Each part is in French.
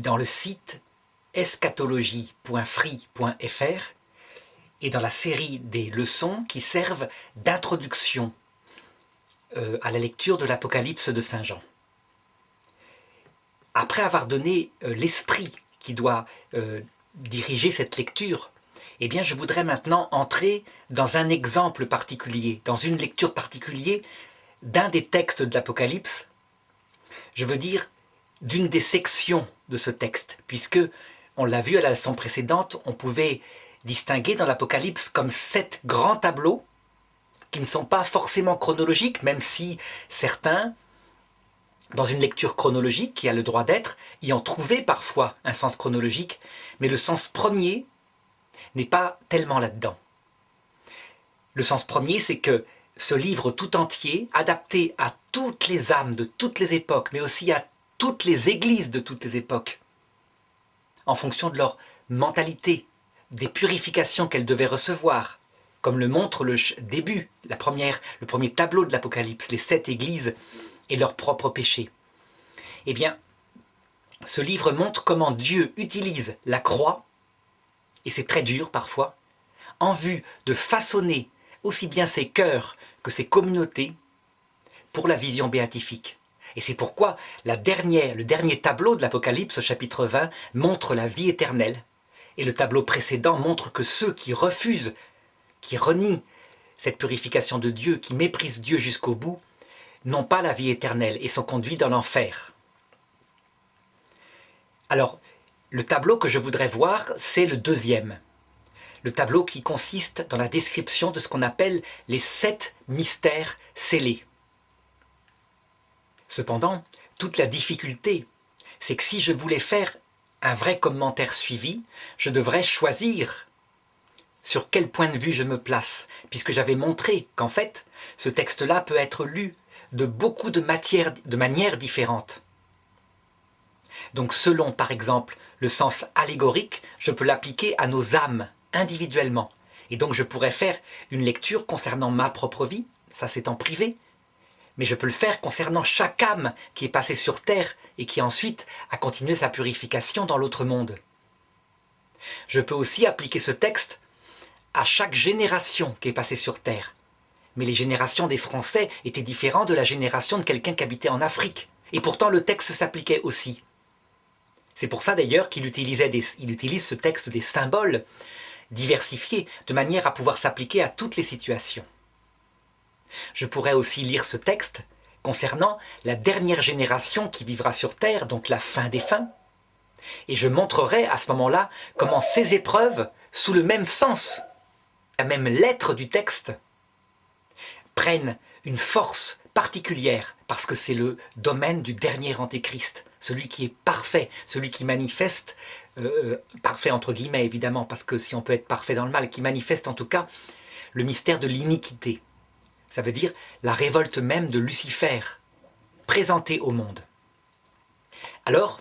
dans le site eschatologie.free.fr et dans la série des leçons qui servent d'introduction à la lecture de l'Apocalypse de Saint Jean. Après avoir donné l'esprit qui doit diriger cette lecture, eh bien je voudrais maintenant entrer dans un exemple particulier, dans une lecture particulière d'un des textes de l'Apocalypse, je veux dire d'une des sections de ce texte, puisque, on l'a vu à la leçon précédente, on pouvait distinguer dans l'Apocalypse comme 7 grands tableaux qui ne sont pas forcément chronologiques, même si certains, dans une lecture chronologique qui a le droit d'être, y ont trouvé parfois un sens chronologique, mais le sens premier n'est pas tellement là-dedans. Le sens premier, c'est que ce livre tout entier, adapté à toutes les âmes de toutes les époques, mais aussi à toutes les églises de toutes les époques, en fonction de leur mentalité, des purifications qu'elles devaient recevoir, comme le montre le début, le premier tableau de l'Apocalypse, les 7 églises et leurs propres péchés. Eh bien, ce livre montre comment Dieu utilise la croix, et c'est très dur parfois, en vue de façonner aussi bien ses cœurs que ses communautés pour la vision béatifique. Et c'est pourquoi le dernier tableau de l'Apocalypse, au chapitre 20, montre la vie éternelle. Et le tableau précédent montre que ceux qui refusent, qui renient cette purification de Dieu, qui méprisent Dieu jusqu'au bout, n'ont pas la vie éternelle et sont conduits dans l'enfer. Alors, le tableau que je voudrais voir, c'est le deuxième. Le tableau qui consiste dans la description de ce qu'on appelle les 7 mystères scellés. Cependant, toute la difficulté, c'est que si je voulais faire un vrai commentaire suivi, je devrais choisir sur quel point de vue je me place, puisque j'avais montré qu'en fait, ce texte-là peut être lu de beaucoup de manières différentes. Donc selon, par exemple, le sens allégorique, je peux l'appliquer à nos âmes individuellement. Et donc je pourrais faire une lecture concernant ma propre vie, ça c'est en privé, mais je peux le faire concernant chaque âme qui est passée sur terre et qui ensuite a continué sa purification dans l'autre monde. Je peux aussi appliquer ce texte à chaque génération qui est passée sur terre. Mais les générations des Français étaient différentes de la génération de quelqu'un qui habitait en Afrique. Et pourtant le texte s'appliquait aussi. C'est pour ça d'ailleurs qu'il utilise ce texte des symboles diversifiés de manière à pouvoir s'appliquer à toutes les situations. Je pourrais aussi lire ce texte concernant la dernière génération qui vivra sur Terre, donc la fin des fins. Et je montrerai à ce moment-là comment ces épreuves, sous le même sens, la même lettre du texte, prennent une force particulière parce que c'est le domaine du dernier antéchrist, celui qui est parfait, celui qui manifeste, parfait entre guillemets évidemment, parce que si on peut être parfait dans le mal, qui manifeste en tout cas le mystère de l'iniquité. Ça veut dire la révolte même de Lucifer, présentée au monde. Alors,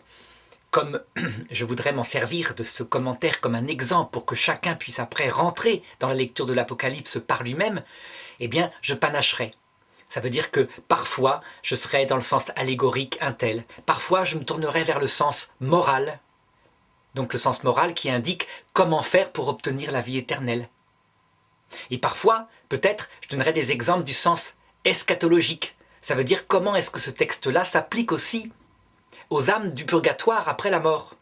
comme je voudrais m'en servir de ce commentaire comme un exemple pour que chacun puisse après rentrer dans la lecture de l'Apocalypse par lui-même, eh bien, je panacherai. Ça veut dire que parfois, je serai dans le sens allégorique un tel. Parfois, je me tournerai vers le sens moral. Donc le sens moral qui indique comment faire pour obtenir la vie éternelle. Et parfois, peut-être, je donnerai des exemples du sens eschatologique. Ça veut dire comment est-ce que ce texte-là s'applique aussi aux âmes du purgatoire après la mort.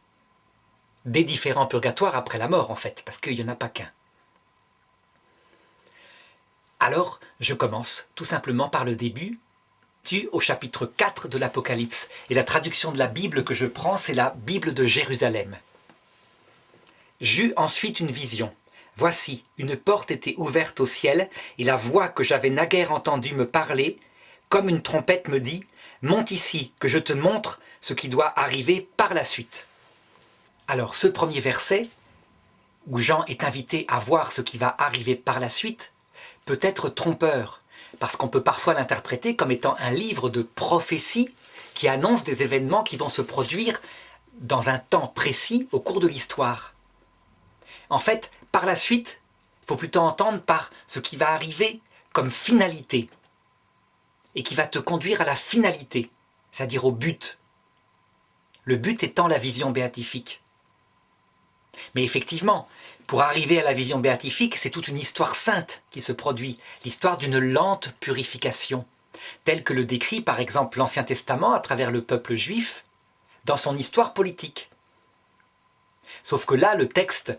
Des différents purgatoires après la mort, en fait, parce qu'il n'y en a pas qu'un. Alors, je commence tout simplement par le début, au chapitre 4 de l'Apocalypse. Et la traduction de la Bible que je prends, c'est la Bible de Jérusalem. J'eus ensuite une vision. Voici, une porte était ouverte au ciel, et la voix que j'avais naguère entendue me parler, comme une trompette me dit, « Monte ici, que je te montre ce qui doit arriver par la suite. » Alors, ce premier verset, où Jean est invité à voir ce qui va arriver par la suite, peut être trompeur, parce qu'on peut parfois l'interpréter comme étant un livre de prophétie qui annonce des événements qui vont se produire dans un temps précis au cours de l'histoire. En fait, par la suite, il faut plutôt entendre par ce qui va arriver comme finalité et qui va te conduire à la finalité, c'est-à-dire au but. le but étant la vision béatifique. Mais effectivement, pour arriver à la vision béatifique, c'est toute une histoire sainte qui se produit, l'histoire d'une lente purification, telle que le décrit par exemple l'Ancien Testament à travers le peuple juif dans son histoire politique. Sauf que là, le texte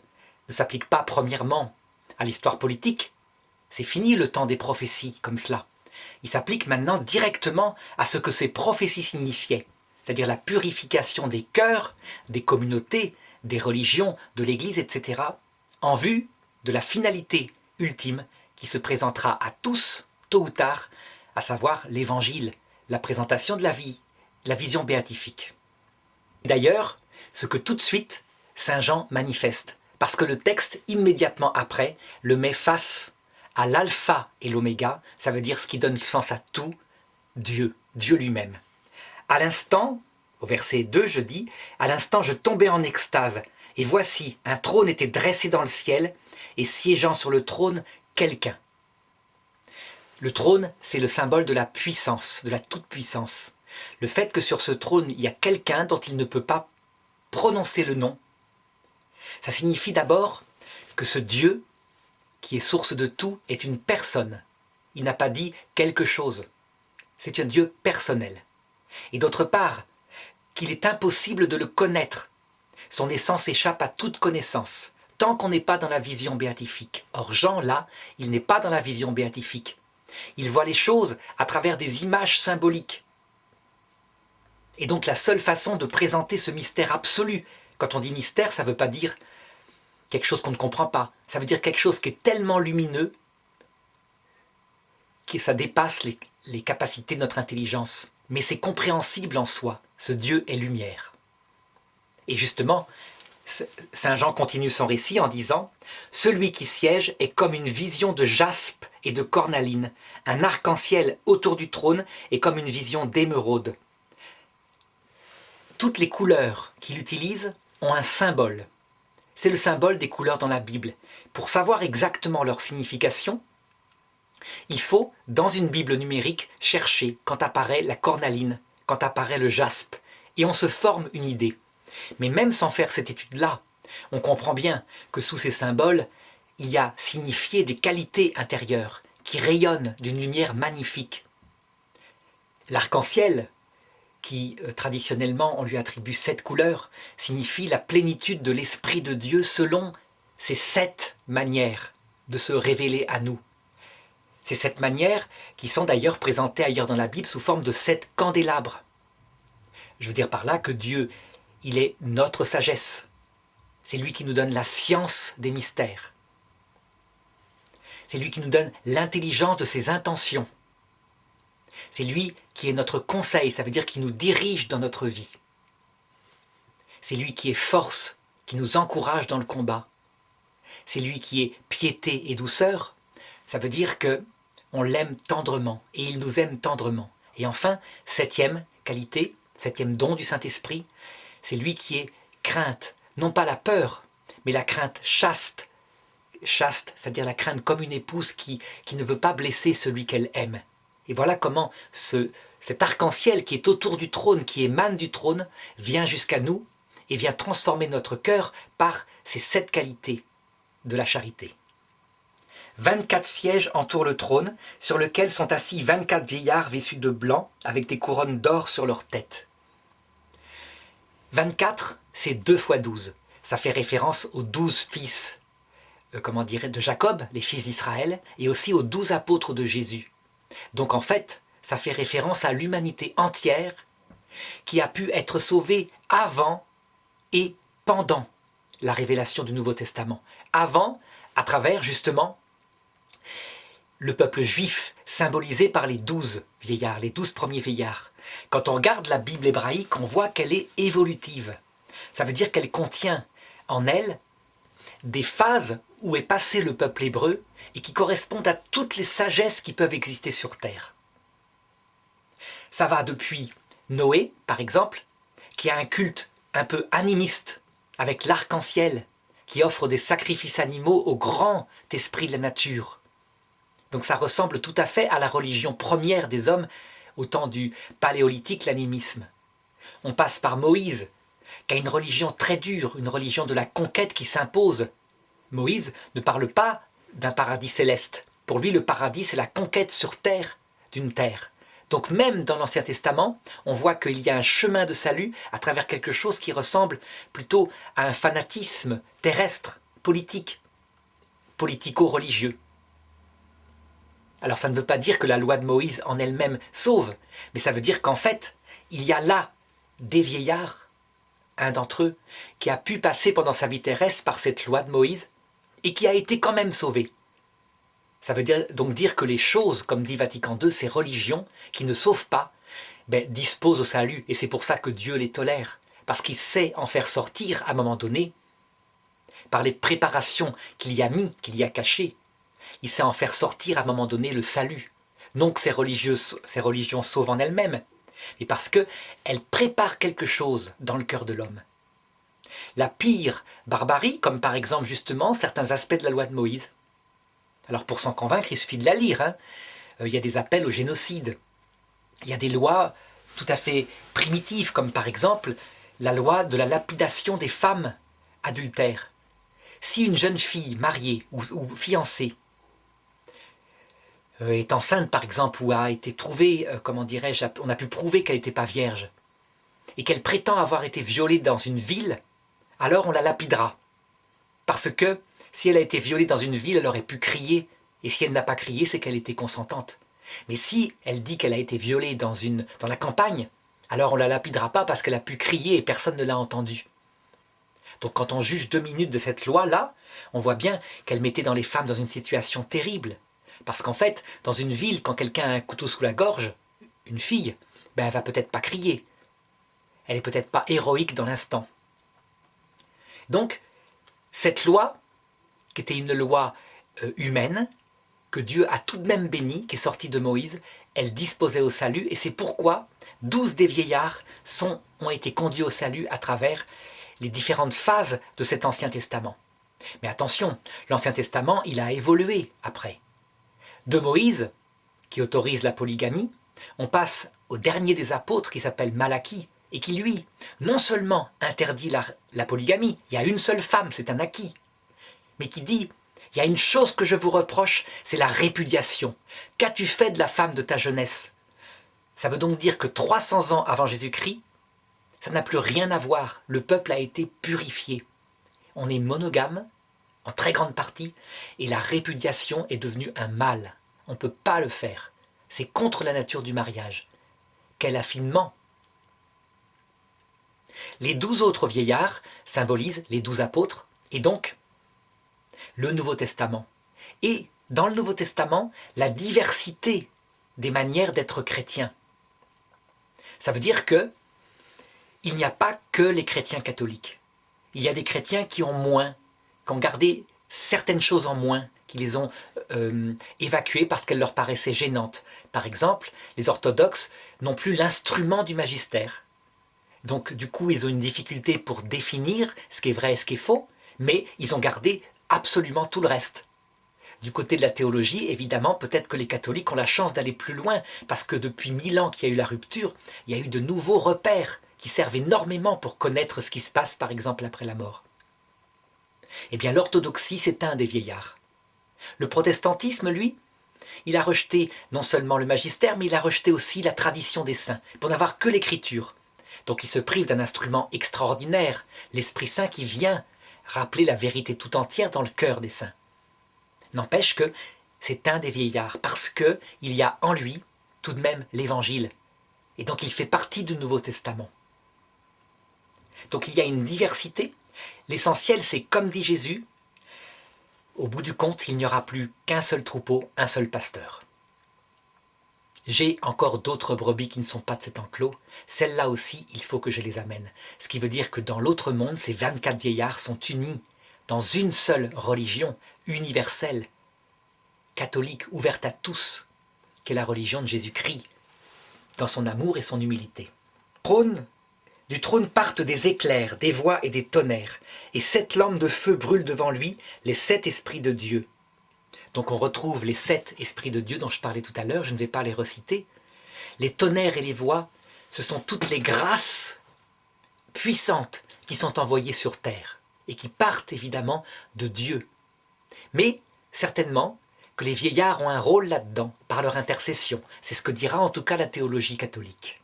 ne s'applique pas premièrement à l'histoire politique. C'est fini le temps des prophéties comme cela. Il s'applique maintenant directement à ce que ces prophéties signifiaient, c'est-à-dire la purification des cœurs, des communautés, des religions, de l'Église, etc., en vue de la finalité ultime qui se présentera à tous, tôt ou tard, à savoir l'Évangile, la présentation de la vie, la vision béatifique. D'ailleurs, ce que tout de suite Saint Jean manifeste, parce que le texte immédiatement après le met face à l'alpha et l'oméga, ça veut dire ce qui donne sens à tout, Dieu, Dieu lui-même. À l'instant, au verset 2 je dis, à l'instant je tombais en extase, et voici, un trône était dressé dans le ciel, et siégeant sur le trône, quelqu'un. Le trône, c'est le symbole de la puissance, de la toute-puissance. Le fait que sur ce trône, il y a quelqu'un dont il ne peut pas prononcer le nom, ça signifie d'abord que ce Dieu, qui est source de tout, est une personne. Il n'a pas dit quelque chose. C'est un Dieu personnel. Et d'autre part, qu'il est impossible de le connaître. Son essence échappe à toute connaissance, tant qu'on n'est pas dans la vision béatifique. Or Jean, là, il n'est pas dans la vision béatifique. Il voit les choses à travers des images symboliques. Et donc la seule façon de présenter ce mystère absolu, quand on dit mystère, ça ne veut pas dire quelque chose qu'on ne comprend pas. Ça veut dire quelque chose qui est tellement lumineux que ça dépasse les capacités de notre intelligence. Mais c'est compréhensible en soi. Ce Dieu est lumière. Et justement, Saint Jean continue son récit en disant « Celui qui siège est comme une vision de jaspe et de cornaline. Un arc-en-ciel autour du trône est comme une vision d'émeraude. » Toutes les couleurs qu'il utilise ont un symbole. C'est le symbole des couleurs dans la Bible. Pour savoir exactement leur signification, il faut, dans une Bible numérique, chercher quand apparaît la cornaline, quand apparaît le jaspe, et on se forme une idée. Mais même sans faire cette étude-là, on comprend bien que sous ces symboles, il y a signifié des qualités intérieures qui rayonnent d'une lumière magnifique. L'arc-en-ciel, qui traditionnellement on lui attribue 7 couleurs, signifie la plénitude de l'Esprit de Dieu selon ces 7 manières de se révéler à nous. Ces 7 manières qui sont d'ailleurs présentées ailleurs dans la Bible sous forme de 7 candélabres. Je veux dire par là que Dieu, il est notre sagesse. C'est lui qui nous donne la science des mystères. C'est lui qui nous donne l'intelligence de ses intentions. C'est lui qui est notre conseil, ça veut dire qu'il nous dirige dans notre vie. C'est lui qui est force, qui nous encourage dans le combat. C'est lui qui est piété et douceur, ça veut dire qu'on l'aime tendrement et il nous aime tendrement. Et enfin, 7e qualité, 7e don du Saint-Esprit, c'est lui qui est crainte, non pas la peur, mais la crainte chaste. Chaste, c'est-à-dire la crainte comme une épouse qui ne veut pas blesser celui qu'elle aime. Et voilà comment cet arc-en-ciel qui est autour du trône, qui émane du trône, vient jusqu'à nous et vient transformer notre cœur par ces 7 qualités de la charité. 24 sièges entourent le trône, sur lequel sont assis 24 vieillards vêtus de blanc, avec des couronnes d'or sur leurs têtes. 24, c'est 2 fois 12. Ça fait référence aux 12 fils, de Jacob, les fils d'Israël, et aussi aux 12 apôtres de Jésus. Donc en fait, ça fait référence à l'humanité entière qui a pu être sauvée avant et pendant la révélation du Nouveau Testament. Avant, à travers justement le peuple juif symbolisé par les 12 vieillards, les 12 premiers vieillards. Quand on regarde la Bible hébraïque, on voit qu'elle est évolutive. Ça veut dire qu'elle contient en elle des phases où est passé le peuple hébreu et qui correspondent à toutes les sagesses qui peuvent exister sur terre. Ça va depuis Noé, par exemple, qui a un culte un peu animiste, avec l'arc-en-ciel, qui offre des sacrifices animaux au grand esprit de la nature. Donc ça ressemble tout à fait à la religion première des hommes, au temps du paléolithique, l'animisme. On passe par Moïse, qui a une religion très dure, une religion de la conquête qui s'impose. Moïse ne parle pas d'un paradis céleste. Pour lui, le paradis, c'est la conquête sur terre d'une terre. Donc même dans l'Ancien Testament, on voit qu'il y a un chemin de salut à travers quelque chose qui ressemble plutôt à un fanatisme terrestre, politique, politico-religieux. Alors ça ne veut pas dire que la loi de Moïse en elle-même sauve, mais ça veut dire qu'en fait, il y a là des vieillards, un d'entre eux, qui a pu passer pendant sa vie terrestre par cette loi de Moïse et qui a été quand même sauvé. Ça veut donc dire que les choses, comme dit Vatican II, ces religions qui ne sauvent pas, disposent au salut. Et c'est pour ça que Dieu les tolère. Parce qu'il sait en faire sortir à un moment donné, par les préparations qu'il y a mis, qu'il y a cachées. Il sait en faire sortir à un moment donné le salut. Non que ces religions sauvent en elles-mêmes, mais parce qu'elles préparent quelque chose dans le cœur de l'homme. La pire barbarie, comme par exemple justement certains aspects de la loi de Moïse. Alors pour s'en convaincre, il suffit de la lire. Il y a des appels au génocide. Il y a des lois tout à fait primitives, comme par exemple la loi de la lapidation des femmes adultères. Si une jeune fille mariée ou fiancée est enceinte par exemple, ou a été trouvée, comment dirais-je, on a pu prouver qu'elle n'était pas vierge, et qu'elle prétend avoir été violée dans une ville, alors on la lapidera. Parce que si elle a été violée dans une ville, elle aurait pu crier, et si elle n'a pas crié, c'est qu'elle était consentante. Mais si elle dit qu'elle a été violée dans la campagne, alors on ne la lapidera pas parce qu'elle a pu crier et personne ne l'a entendu. Donc quand on juge 2 minutes de cette loi-là, on voit bien qu'elle mettait les femmes dans une situation terrible. Parce qu'en fait, dans une ville, quand quelqu'un a un couteau sous la gorge, une fille, elle va peut-être pas crier. Elle est peut-être pas héroïque dans l'instant. Donc, cette loi, qui était une loi humaine, que Dieu a tout de même bénie, qui est sortie de Moïse, elle disposait au salut, et c'est pourquoi 12 des vieillards ont été conduits au salut à travers les différentes phases de cet Ancien Testament. Mais attention, l'Ancien Testament, il a évolué après. De Moïse, qui autorise la polygamie, on passe au dernier des apôtres qui s'appelle Malachie, et qui lui, non seulement interdit la polygamie, il y a une seule femme, c'est un acquis, mais qui dit, il y a une chose que je vous reproche, c'est la répudiation. Qu'as-tu fait de la femme de ta jeunesse? Ça veut donc dire que 300 ans avant Jésus-Christ, ça n'a plus rien à voir. Le peuple a été purifié. On est monogame, en très grande partie, et la répudiation est devenue un mal. On ne peut pas le faire. C'est contre la nature du mariage. Quel affinement! Les 12 autres vieillards symbolisent les 12 apôtres, et donc le Nouveau Testament. Et dans le Nouveau Testament, la diversité des manières d'être chrétien. Ça veut dire que il n'y a pas que les chrétiens catholiques. Il y a des chrétiens qui ont gardé certaines choses en moins, qui les ont évacuées parce qu'elles leur paraissaient gênantes. Par exemple, les orthodoxes n'ont plus l'instrument du magistère. Donc du coup, ils ont une difficulté pour définir ce qui est vrai et ce qui est faux, mais ils ont gardé absolument tout le reste. Du côté de la théologie, évidemment, peut-être que les catholiques ont la chance d'aller plus loin, parce que depuis 1000 ans qu'il y a eu la rupture, il y a eu de nouveaux repères qui servent énormément pour connaître ce qui se passe, par exemple, après la mort. Eh bien, l'orthodoxie, c'est un des vieillards. Le protestantisme, lui, il a rejeté non seulement le magistère, mais il a rejeté aussi la tradition des saints, pour n'avoir que l'écriture. Donc il se prive d'un instrument extraordinaire, l'Esprit Saint qui vient rappeler la vérité tout entière dans le cœur des saints. N'empêche que c'est un des vieillards, parce qu'il y a en lui tout de même l'Évangile. Et donc il fait partie du Nouveau Testament. Donc il y a une diversité. L'essentiel, c'est comme dit Jésus, au bout du compte, il n'y aura plus qu'un seul troupeau, un seul pasteur. J'ai encore d'autres brebis qui ne sont pas de cet enclos. Celles-là aussi, il faut que je les amène. Ce qui veut dire que dans l'autre monde, ces 24 vieillards sont unis dans une seule religion universelle, catholique, ouverte à tous, qu'est la religion de Jésus-Christ, dans son amour et son humilité. Du trône partent des éclairs, des voix et des tonnerres, et 7 lampes de feu brûlent devant lui, les 7 esprits de Dieu. Donc on retrouve les 7 esprits de Dieu dont je parlais tout à l'heure, je ne vais pas les reciter. Les tonnerres et les voix ce sont toutes les grâces puissantes qui sont envoyées sur terre et qui partent évidemment de Dieu. Mais certainement que les vieillards ont un rôle là-dedans, par leur intercession. C'est ce que dira en tout cas la théologie catholique.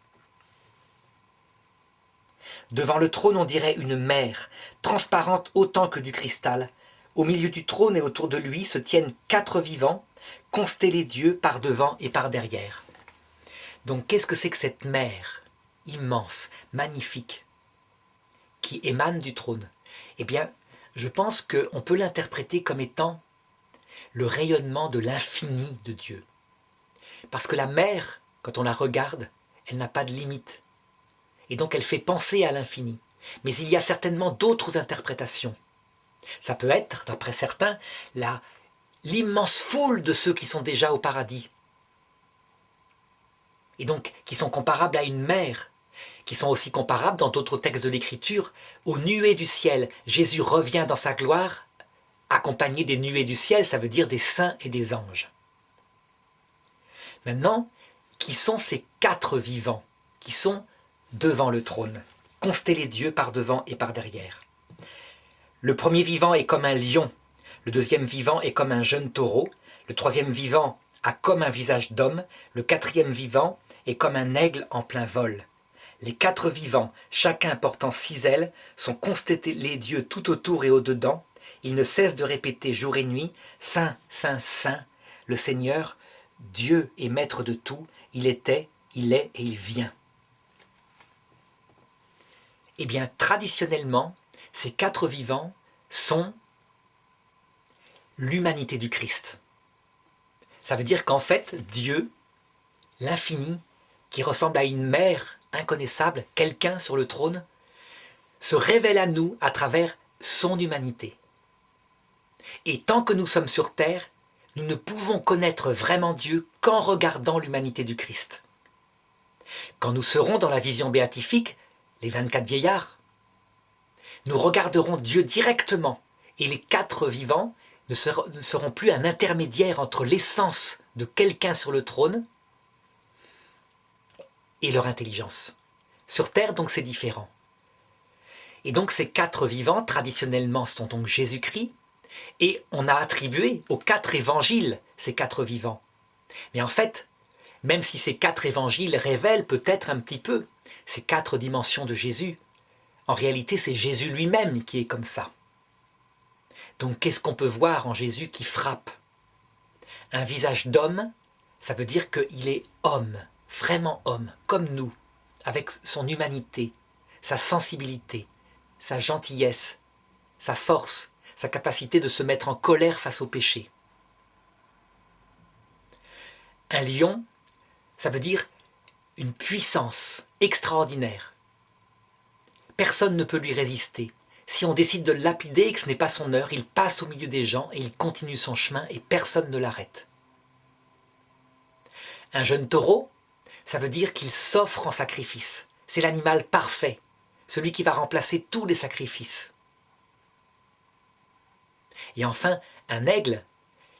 Devant le trône, on dirait une mer, transparente autant que du cristal. Au milieu du trône et autour de lui se tiennent 4 vivants, constellés d'yeux par devant et par derrière. Donc qu'est-ce que c'est que cette mer immense, magnifique, qui émane du trône? Eh bien, je pense qu'on peut l'interpréter comme étant le rayonnement de l'infini de Dieu. Parce que la mer, quand on la regarde, elle n'a pas de limite. Et donc elle fait penser à l'infini. Mais il y a certainement d'autres interprétations. Ça peut être, d'après certains, l'immense foule de ceux qui sont déjà au paradis. Et donc qui sont comparables à une mer, qui sont aussi comparables dans d'autres textes de l'Écriture aux nuées du ciel. Jésus revient dans sa gloire, accompagné des nuées du ciel, ça veut dire des saints et des anges. Maintenant, qui sont ces 4 vivants qui sont devant le trône, constellés d'yeux par devant et par derrière? Le premier vivant est comme un lion, le deuxième vivant est comme un jeune taureau, le troisième vivant a comme un visage d'homme, le quatrième vivant est comme un aigle en plein vol. Les 4 vivants, chacun portant 6 ailes, sont constellés d'yeux tout autour et au-dedans. Ils ne cessent de répéter jour et nuit, « Saint, Saint, Saint, le Seigneur, Dieu est maître de tout, il était, il est et il vient. » Eh bien, traditionnellement, ces 4 vivants sont l'humanité du Christ. Ça veut dire qu'en fait, Dieu, l'infini, qui ressemble à une mer inconnaissable, quelqu'un sur le trône, se révèle à nous à travers son humanité. Et tant que nous sommes sur terre, nous ne pouvons connaître vraiment Dieu qu'en regardant l'humanité du Christ. Quand nous serons dans la vision béatifique, les 24 vieillards, nous regarderons Dieu directement et les 4 vivants ne seront plus un intermédiaire entre l'essence de quelqu'un sur le trône et leur intelligence. Sur terre, donc, c'est différent. Et donc, ces 4 vivants, traditionnellement, sont donc Jésus-Christ, et on a attribué aux 4 évangiles ces 4 vivants. Mais en fait, même si ces 4 évangiles révèlent peut-être un petit peu ces 4 dimensions de Jésus, en réalité, c'est Jésus lui-même qui est comme ça. Donc, qu'est-ce qu'on peut voir en Jésus qui frappe? Un visage d'homme, ça veut dire qu'il est homme, vraiment homme, comme nous, avec son humanité, sa sensibilité, sa gentillesse, sa force, sa capacité de se mettre en colère face au péché. Un lion, ça veut dire une puissance extraordinaire. Personne ne peut lui résister. Si on décide de le lapider et que ce n'est pas son heure, il passe au milieu des gens et il continue son chemin et personne ne l'arrête. Un jeune taureau, ça veut dire qu'il s'offre en sacrifice. C'est l'animal parfait, celui qui va remplacer tous les sacrifices. Et enfin, un aigle,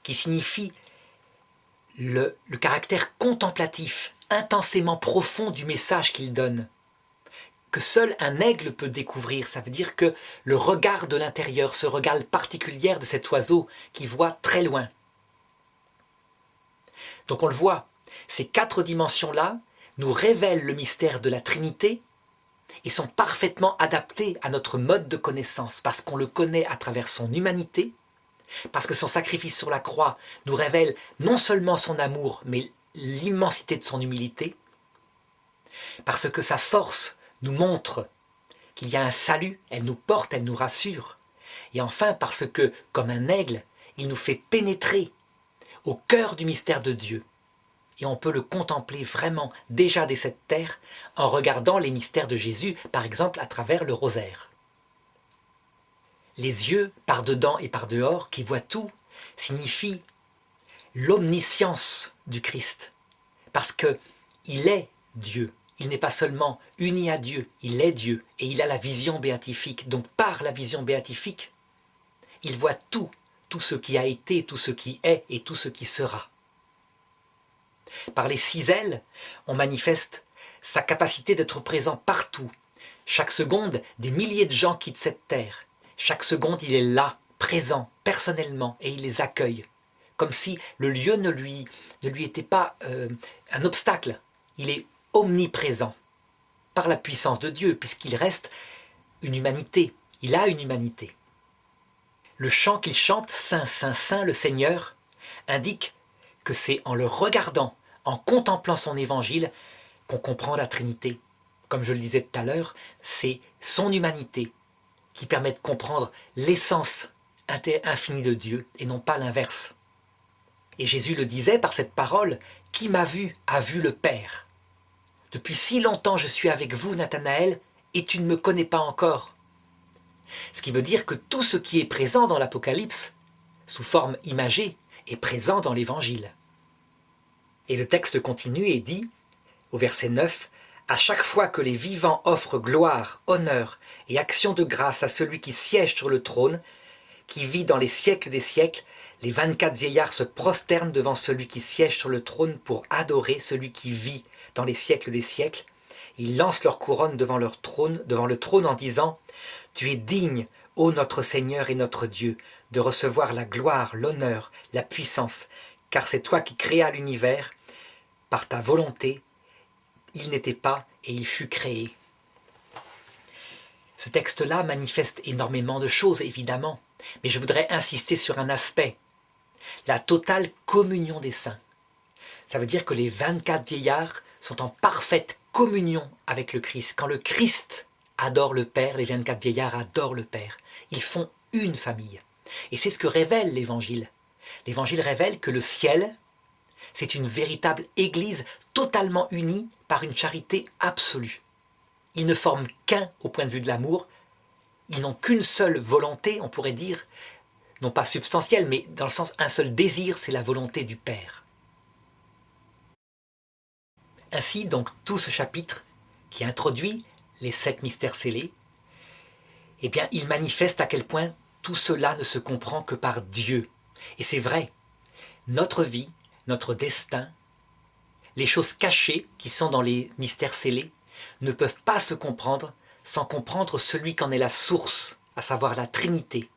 qui signifie le caractère contemplatif, intensément profond du message qu'il donne, que seul un aigle peut découvrir. Ça veut dire que le regard de l'intérieur, ce regard particulier de cet oiseau qui voit très loin. Donc on le voit, ces 4 dimensions-là nous révèlent le mystère de la Trinité et sont parfaitement adaptées à notre mode de connaissance, parce qu'on le connaît à travers son humanité, parce que son sacrifice sur la croix nous révèle non seulement son amour, mais l'immensité de son humilité, parce que sa force nous montre qu'il y a un salut, elle nous porte, elle nous rassure, et enfin parce que, comme un aigle, il nous fait pénétrer au cœur du mystère de Dieu, et on peut le contempler vraiment déjà dès cette terre en regardant les mystères de Jésus, par exemple à travers le rosaire. Les yeux par dedans et par dehors qui voient tout signifient l'omniscience du Christ, parce qu'il est Dieu. Il n'est pas seulement uni à Dieu, il est Dieu et il a la vision béatifique. Donc par la vision béatifique, il voit tout ce qui a été, tout ce qui est et tout ce qui sera. Par les 6 ailes, on manifeste sa capacité d'être présent partout. Chaque seconde, des milliers de gens quittent cette terre. Chaque seconde, il est là, présent, personnellement, et il les accueille. Comme si le lieu ne lui était pas un obstacle. Il est omniprésent, par la puissance de Dieu, puisqu'il reste une humanité. Il a une humanité. Le chant qu'il chante, Saint, Saint, Saint, le Seigneur, indique que c'est en le regardant, en contemplant son évangile, qu'on comprend la Trinité. Comme je le disais tout à l'heure, c'est son humanité qui permet de comprendre l'essence infinie de Dieu et non pas l'inverse. Et Jésus le disait par cette parole, « Qui m'a vu a vu le Père. Depuis si longtemps je suis avec vous, Nathanaël, et tu ne me connais pas encore. » Ce qui veut dire que tout ce qui est présent dans l'Apocalypse, sous forme imagée, est présent dans l'Évangile. Et le texte continue et dit, au verset 9, « À chaque fois que les vivants offrent gloire, honneur et action de grâce à celui qui siège sur le trône, qui vit dans les siècles des siècles, les 24 vieillards se prosternent devant celui qui siège sur le trône pour adorer celui qui vit dans les siècles des siècles. Ils lancent leur couronne devant le trône en disant « Tu es digne, ô notre Seigneur et notre Dieu, de recevoir la gloire, l'honneur, la puissance, car c'est toi qui créas l'univers. Par ta volonté, il n'était pas et il fut créé. » Ce texte-là manifeste énormément de choses, évidemment, mais je voudrais insister sur un aspect, la totale communion des saints. Ça veut dire que les 24 vieillards sont en parfaite communion avec le Christ. Quand le Christ adore le Père, les 24 vieillards adorent le Père. Ils font une famille. Et c'est ce que révèle l'Évangile. L'Évangile révèle que le ciel, c'est une véritable Église totalement unie par une charité absolue. Ils ne forment qu'un au point de vue de l'amour. Ils n'ont qu'une seule volonté, on pourrait dire, non pas substantielle, mais dans le sens un seul désir, c'est la volonté du Père. Ainsi, donc, tout ce chapitre qui introduit les 7 mystères scellés, eh bien, il manifeste à quel point tout cela ne se comprend que par Dieu. Et c'est vrai, notre vie, notre destin, les choses cachées qui sont dans les mystères scellés ne peuvent pas se comprendre sans comprendre celui qu'en est la source, à savoir la Trinité,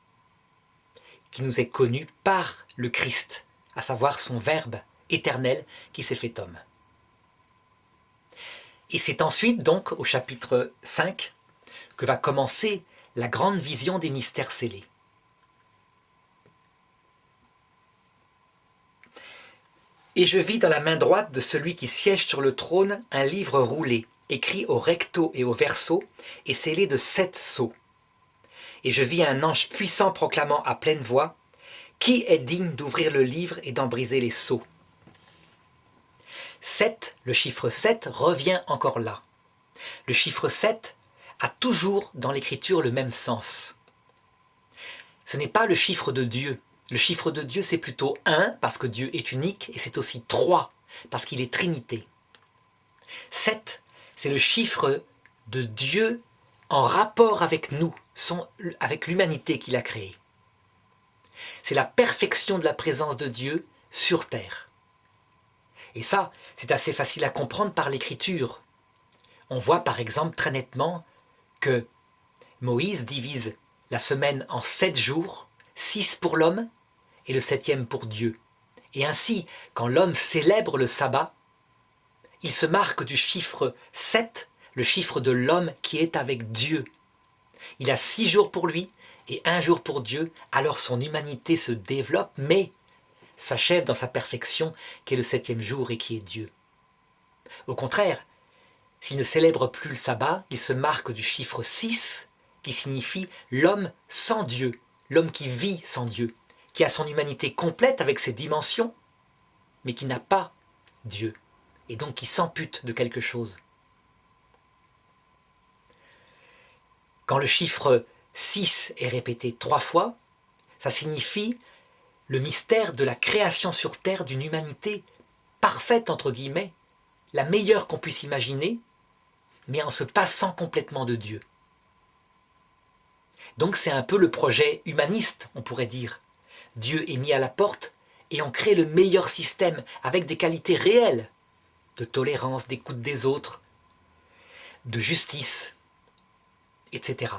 qui nous est connue par le Christ, à savoir son Verbe éternel qui s'est fait homme. Et c'est ensuite, donc, au chapitre 5, que va commencer la grande vision des mystères scellés. Et je vis dans la main droite de celui qui siège sur le trône un livre roulé, écrit au recto et au verso, et scellé de 7 sceaux. Et je vis un ange puissant proclamant à pleine voix, « Qui est digne d'ouvrir le livre et d'en briser les sceaux ?» 7, le chiffre 7 revient encore là. Le chiffre 7 a toujours dans l'écriture le même sens. Ce n'est pas le chiffre de Dieu. Le chiffre de Dieu, c'est plutôt 1, parce que Dieu est unique, et c'est aussi 3, parce qu'il est Trinité. 7, c'est le chiffre de Dieu en rapport avec nous, avec l'humanité qu'il a créée. C'est la perfection de la présence de Dieu sur terre. Et ça, c'est assez facile à comprendre par l'écriture. On voit par exemple très nettement que Moïse divise la semaine en 7 jours, 6 pour l'homme et le 7e pour Dieu. Et ainsi, quand l'homme célèbre le sabbat, il se marque du chiffre 7, le chiffre de l'homme qui est avec Dieu. Il a 6 jours pour lui et 1 jour pour Dieu, alors son humanité se développe, mais s'achève dans sa perfection, qui est le 7e jour et qui est Dieu. Au contraire, s'il ne célèbre plus le sabbat, il se marque du chiffre 6, qui signifie l'homme sans Dieu, l'homme qui vit sans Dieu, qui a son humanité complète avec ses dimensions, mais qui n'a pas Dieu, et donc qui s'ampute de quelque chose. Quand le chiffre 6 est répété 3 fois, ça signifie le mystère de la création sur terre d'une humanité parfaite, entre guillemets, la meilleure qu'on puisse imaginer, mais en se passant complètement de Dieu. Donc c'est un peu le projet humaniste, on pourrait dire. Dieu est mis à la porte et on crée le meilleur système avec des qualités réelles, de tolérance, d'écoute des autres, de justice, etc.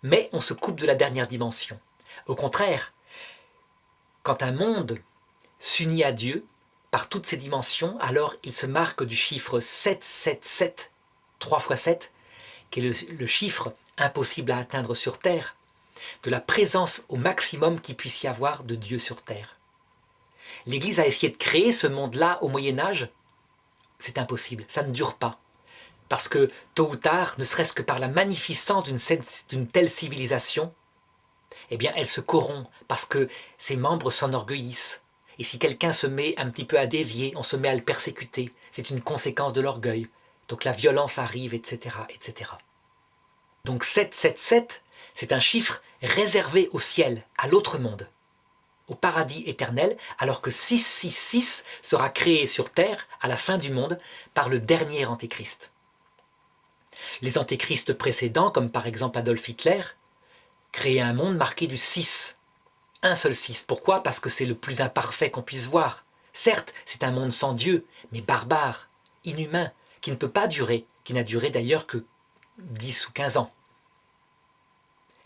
Mais on se coupe de la dernière dimension. Au contraire, quand un monde s'unit à Dieu par toutes ses dimensions, alors il se marque du chiffre 777, 3 fois 7, qui est le chiffre impossible à atteindre sur Terre, de la présence au maximum qu'il puisse y avoir de Dieu sur Terre. L'Église a essayé de créer ce monde-là au Moyen-Âge. C'est impossible, ça ne dure pas. Parce que, tôt ou tard, ne serait-ce que par la magnificence d'une telle civilisation, eh bien, elle se corrompt parce que ses membres s'enorgueillissent. Et si quelqu'un se met un petit peu à dévier, on se met à le persécuter. C'est une conséquence de l'orgueil. Donc la violence arrive, etc., etc. Donc 777, c'est un chiffre réservé au ciel, à l'autre monde, au paradis éternel, alors que 666 sera créé sur terre à la fin du monde par le dernier antéchrist. Les antéchrists précédents, comme par exemple Adolf Hitler, créaient un monde marqué du 6. Un seul 6. Pourquoi? Parce que c'est le plus imparfait qu'on puisse voir. Certes, c'est un monde sans Dieu, mais barbare, inhumain, qui ne peut pas durer, qui n'a duré d'ailleurs que 10 ou 15 ans.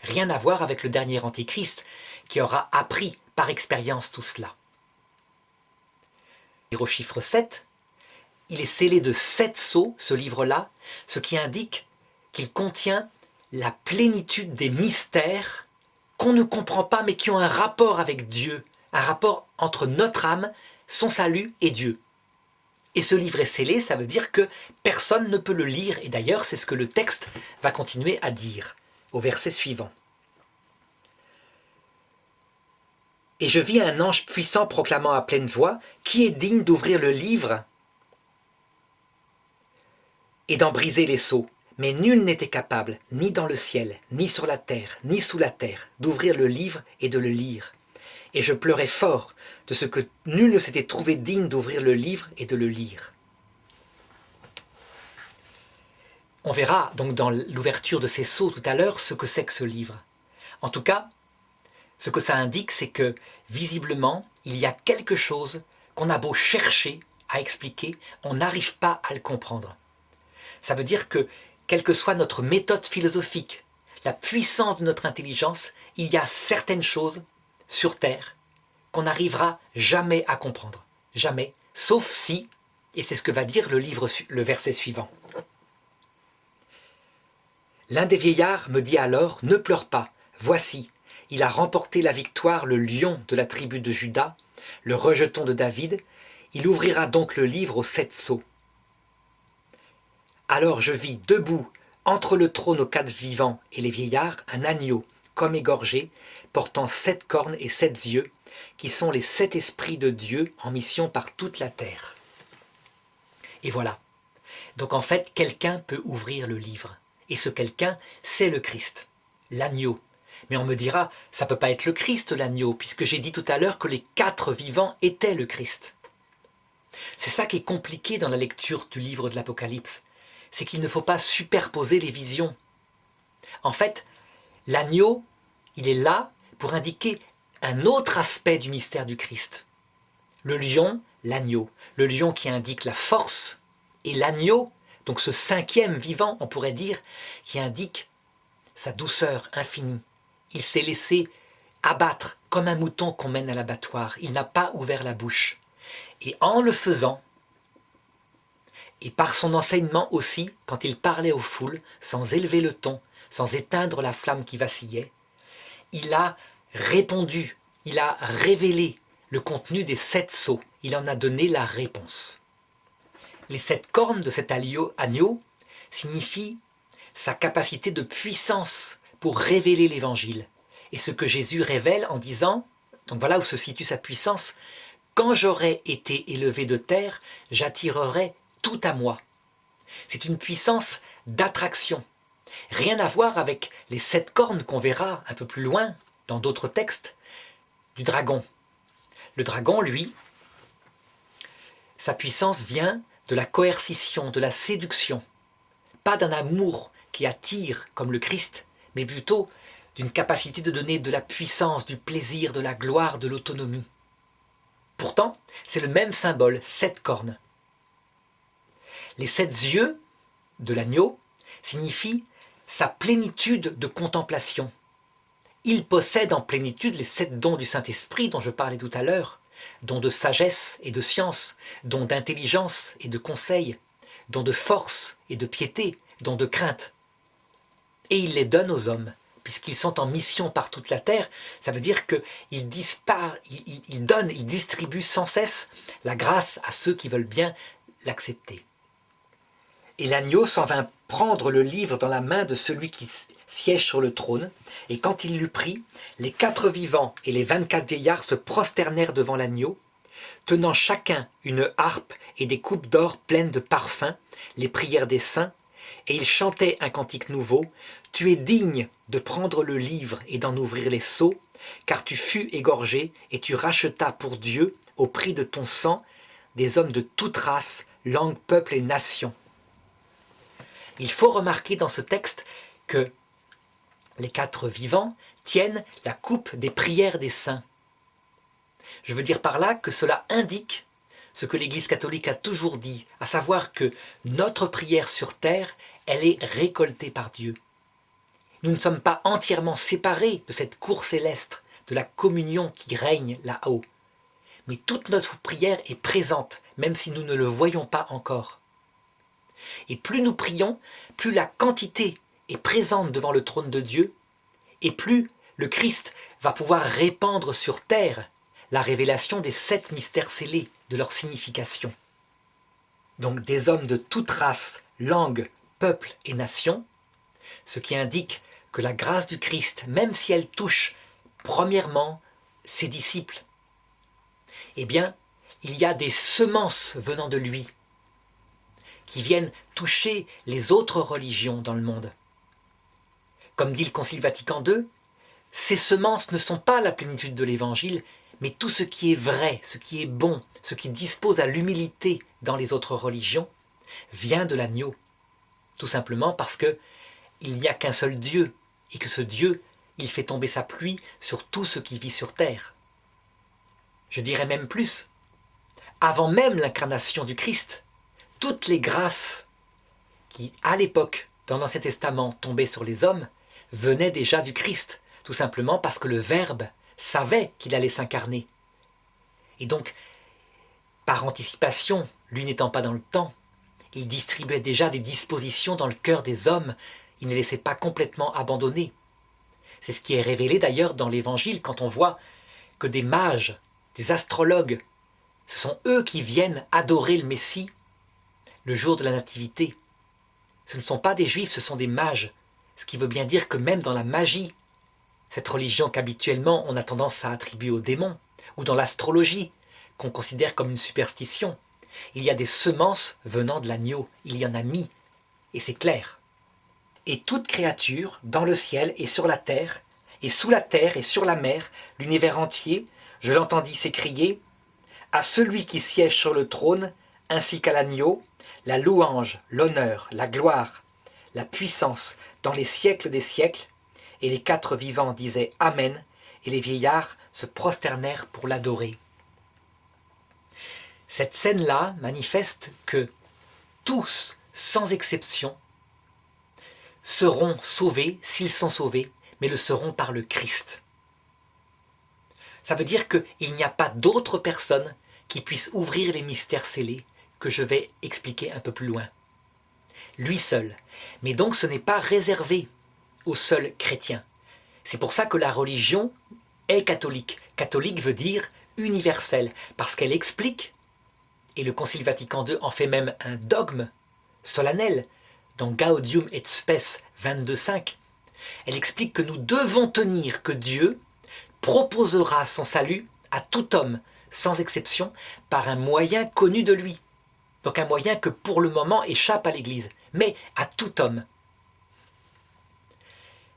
Rien à voir avec le dernier antéchrist, qui aura appris par expérience tout cela. Au chiffre 7, il est scellé de 7 sceaux, ce livre-là, ce qui indique qu'il contient la plénitude des mystères qu'on ne comprend pas, mais qui ont un rapport avec Dieu, un rapport entre notre âme, son salut et Dieu. Et ce livre est scellé, ça veut dire que personne ne peut le lire, et d'ailleurs c'est ce que le texte va continuer à dire, au verset suivant. Et je vis un ange puissant proclamant à pleine voix, qui est digne d'ouvrir le livre et d'en briser les sceaux. Mais nul n'était capable, ni dans le ciel, ni sur la terre, ni sous la terre, d'ouvrir le livre et de le lire. Et je pleurais fort de ce que nul ne s'était trouvé digne d'ouvrir le livre et de le lire. On verra donc dans l'ouverture de ces sceaux tout à l'heure ce que c'est que ce livre. En tout cas, ce que ça indique, c'est que visiblement, il y a quelque chose qu'on a beau chercher à expliquer, on n'arrive pas à le comprendre. Ça veut dire que, quelle que soit notre méthode philosophique, la puissance de notre intelligence, il y a certaines choses sur Terre qu'on n'arrivera jamais à comprendre. Jamais. Sauf si, et c'est ce que va dire le verset suivant. L'un des vieillards me dit alors, ne pleure pas, voici, il a remporté la victoire, le lion de la tribu de Juda, le rejeton de David, il ouvrira donc le livre aux 7 sceaux. Alors je vis debout, entre le trône aux 4 vivants et les vieillards, un agneau, comme égorgé, portant 7 cornes et 7 yeux, qui sont les 7 esprits de Dieu en mission par toute la terre. Et voilà. Donc en fait, quelqu'un peut ouvrir le livre. Et ce quelqu'un, c'est le Christ, l'agneau. Mais on me dira, ça ne peut pas être le Christ, l'agneau, puisque j'ai dit tout à l'heure que les 4 vivants étaient le Christ. C'est ça qui est compliqué dans la lecture du livre de l'Apocalypse. C'est qu'il ne faut pas superposer les visions. En fait, l'agneau, il est là pour indiquer un autre aspect du mystère du Christ. Le lion, l'agneau. Le lion qui indique la force, et l'agneau, donc ce 5e vivant, on pourrait dire, qui indique sa douceur infinie. Il s'est laissé abattre comme un mouton qu'on mène à l'abattoir. Il n'a pas ouvert la bouche. Et en le faisant, et par son enseignement aussi, quand il parlait aux foules, sans élever le ton, sans éteindre la flamme qui vacillait, il a répondu, il a révélé le contenu des 7 sceaux. Il en a donné la réponse. Les 7 cornes de cet agneau signifient sa capacité de puissance pour révéler l'évangile. Et ce que Jésus révèle en disant, donc voilà où se situe sa puissance, « Quand j'aurai été élevé de terre, j'attirerai tout à moi. » C'est une puissance d'attraction. Rien à voir avec les 7 cornes qu'on verra un peu plus loin, dans d'autres textes, du dragon. Le dragon, lui, sa puissance vient de la coercition, de la séduction. Pas d'un amour qui attire comme le Christ, mais plutôt d'une capacité de donner de la puissance, du plaisir, de la gloire, de l'autonomie. Pourtant, c'est le même symbole, 7 cornes. Les 7 yeux de l'agneau signifie sa plénitude de contemplation. Il possède en plénitude les 7 dons du Saint-Esprit dont je parlais tout à l'heure, dons de sagesse et de science, dons d'intelligence et de conseil, dons de force et de piété, dons de crainte. Et il les donne aux hommes, puisqu'ils sont en mission par toute la terre. Ça veut dire qu'il donne, il distribue sans cesse la grâce à ceux qui veulent bien l'accepter. Et l'agneau s'en vint prendre le livre dans la main de celui qui siège sur le trône, et quand il l'eut pris, les 4 vivants et les 24 vieillards se prosternèrent devant l'agneau, tenant chacun une harpe et des coupes d'or pleines de parfums, les prières des saints, et ils chantaient un cantique nouveau. Tu es digne de prendre le livre et d'en ouvrir les sceaux, car tu fus égorgé et tu rachetas pour Dieu, au prix de ton sang, des hommes de toute race, langue, peuple et nation. Il faut remarquer dans ce texte que les 4 vivants tiennent la coupe des prières des saints. Je veux dire par là que cela indique ce que l'Église catholique a toujours dit, à savoir que notre prière sur terre, elle est récoltée par Dieu. Nous ne sommes pas entièrement séparés de cette cour céleste, de la communion qui règne là-haut. Mais toute notre prière est présente, même si nous ne le voyons pas encore. Et plus nous prions, plus la quantité est présente devant le trône de Dieu, et plus le Christ va pouvoir répandre sur terre la révélation des 7 mystères scellés, de leur signification. Donc des hommes de toute race, langue, peuple et nation, ce qui indique que la grâce du Christ, même si elle touche premièrement ses disciples, eh bien, il y a des semences venant de lui qui viennent toucher les autres religions dans le monde. Comme dit le Concile Vatican II, ces semences ne sont pas la plénitude de l'Évangile, mais tout ce qui est vrai, ce qui est bon, ce qui dispose à l'humilité dans les autres religions, vient de l'agneau. Tout simplement parce qu'il n'y a qu'un seul Dieu, et que ce Dieu, il fait tomber sa pluie sur tout ce qui vit sur terre. Je dirais même plus, avant même l'incarnation du Christ, toutes les grâces qui, à l'époque, dans l'Ancien Testament, tombaient sur les hommes, venaient déjà du Christ, tout simplement parce que le Verbe savait qu'il allait s'incarner. Et donc, par anticipation, lui n'étant pas dans le temps, il distribuait déjà des dispositions dans le cœur des hommes, il ne les laissait pas complètement abandonnés. C'est ce qui est révélé d'ailleurs dans l'Évangile, quand on voit que des mages, des astrologues, ce sont eux qui viennent adorer le Messie le jour de la Nativité. Ce ne sont pas des Juifs, ce sont des mages, ce qui veut bien dire que même dans la magie, cette religion qu'habituellement on a tendance à attribuer aux démons, ou dans l'astrologie, qu'on considère comme une superstition, il y a des semences venant de l'agneau, il y en a mis, et c'est clair. Et toute créature, dans le ciel et sur la terre, et sous la terre et sur la mer, l'univers entier, je l'entendis s'écrier, « À celui qui siège sur le trône, ainsi qu'à l'agneau, la louange, l'honneur, la gloire, la puissance, dans les siècles des siècles. » Et les 4 vivants disaient « Amen », et les vieillards se prosternèrent pour l'adorer. Cette scène-là manifeste que tous, sans exception, seront sauvés, s'ils sont sauvés, mais le seront par le Christ. Ça veut dire qu'il n'y a pas d'autre personne qui puisse ouvrir les mystères scellés que je vais expliquer un peu plus loin. Lui seul. Mais donc ce n'est pas réservé aux seuls chrétiens. C'est pour ça que la religion est catholique. Catholique veut dire universelle, parce qu'elle explique, et le Concile Vatican II en fait même un dogme solennel, dans Gaudium et Spes 22.5, elle explique que nous devons tenir que Dieu proposera son salut à tout homme, sans exception, par un moyen connu de lui. Donc un moyen que pour le moment échappe à l'Église, mais à tout homme.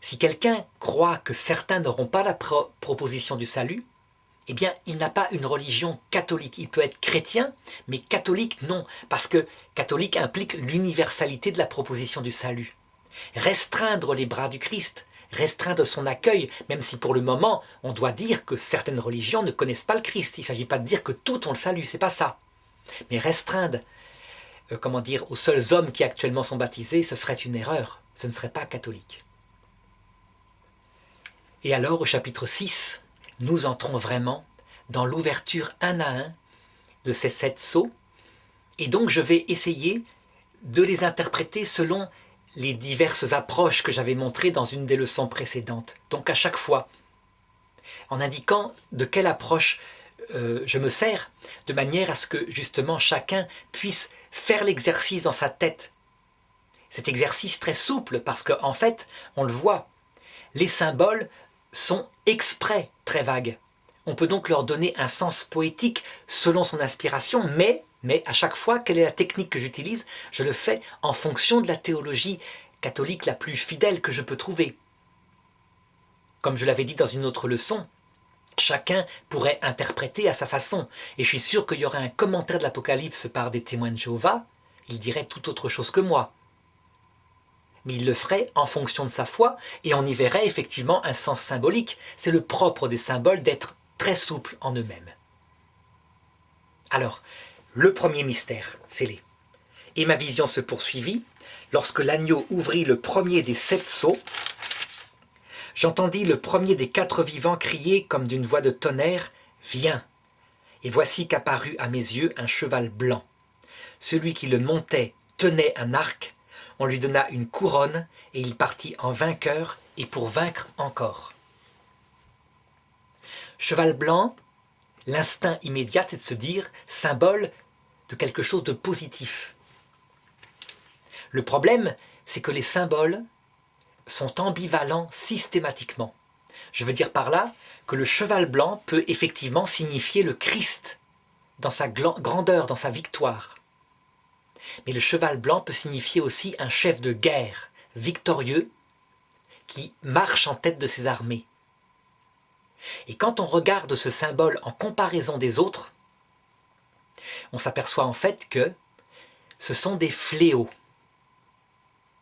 Si quelqu'un croit que certains n'auront pas la proposition du salut, eh bien, il n'a pas une religion catholique. Il peut être chrétien, mais catholique, non, parce que catholique implique l'universalité de la proposition du salut. Restreindre les bras du Christ, restreindre son accueil, même si pour le moment, on doit dire que certaines religions ne connaissent pas le Christ. Il ne s'agit pas de dire que toutes ont le salut, c'est pas ça. Mais restreindre comment dire, aux seuls hommes qui actuellement sont baptisés, ce serait une erreur, ce ne serait pas catholique. Et alors, au chapitre 6, nous entrons vraiment dans l'ouverture un à un de ces 7 sceaux, et donc je vais essayer de les interpréter selon les diverses approches que j'avais montrées dans une des leçons précédentes. Donc à chaque fois, en indiquant de quelle approche je me sers, de manière à ce que justement chacun puisse faire l'exercice dans sa tête. Cet exercice très souple parce qu'en fait, on le voit, les symboles sont exprès très vagues. On peut donc leur donner un sens poétique selon son inspiration, mais à chaque fois, quelle est la technique que j'utilise? Je le fais en fonction de la théologie catholique la plus fidèle que je peux trouver. Comme je l'avais dit dans une autre leçon, chacun pourrait interpréter à sa façon. Et je suis sûr qu'il y aurait un commentaire de l'Apocalypse par des témoins de Jéhovah, il dirait tout autre chose que moi. Mais il le ferait en fonction de sa foi, et on y verrait effectivement un sens symbolique. C'est le propre des symboles d'être très souples en eux-mêmes. Alors, le premier mystère scellé. Et ma vision se poursuivit, lorsque l'agneau ouvrit le premier des 7 sceaux, j'entendis le premier des 4 vivants crier comme d'une voix de tonnerre, « Viens !» Et voici qu'apparut à mes yeux un cheval blanc. Celui qui le montait tenait un arc, on lui donna une couronne, et il partit en vainqueur, et pour vaincre encore. Cheval blanc, l'instinct immédiat est de se dire symbole de quelque chose de positif. Le problème, c'est que les symboles sont ambivalents systématiquement. Je veux dire par là que le cheval blanc peut effectivement signifier le Christ dans sa grandeur, dans sa victoire. Mais le cheval blanc peut signifier aussi un chef de guerre victorieux qui marche en tête de ses armées. Et quand on regarde ce symbole en comparaison des autres, on s'aperçoit en fait que ce sont des fléaux.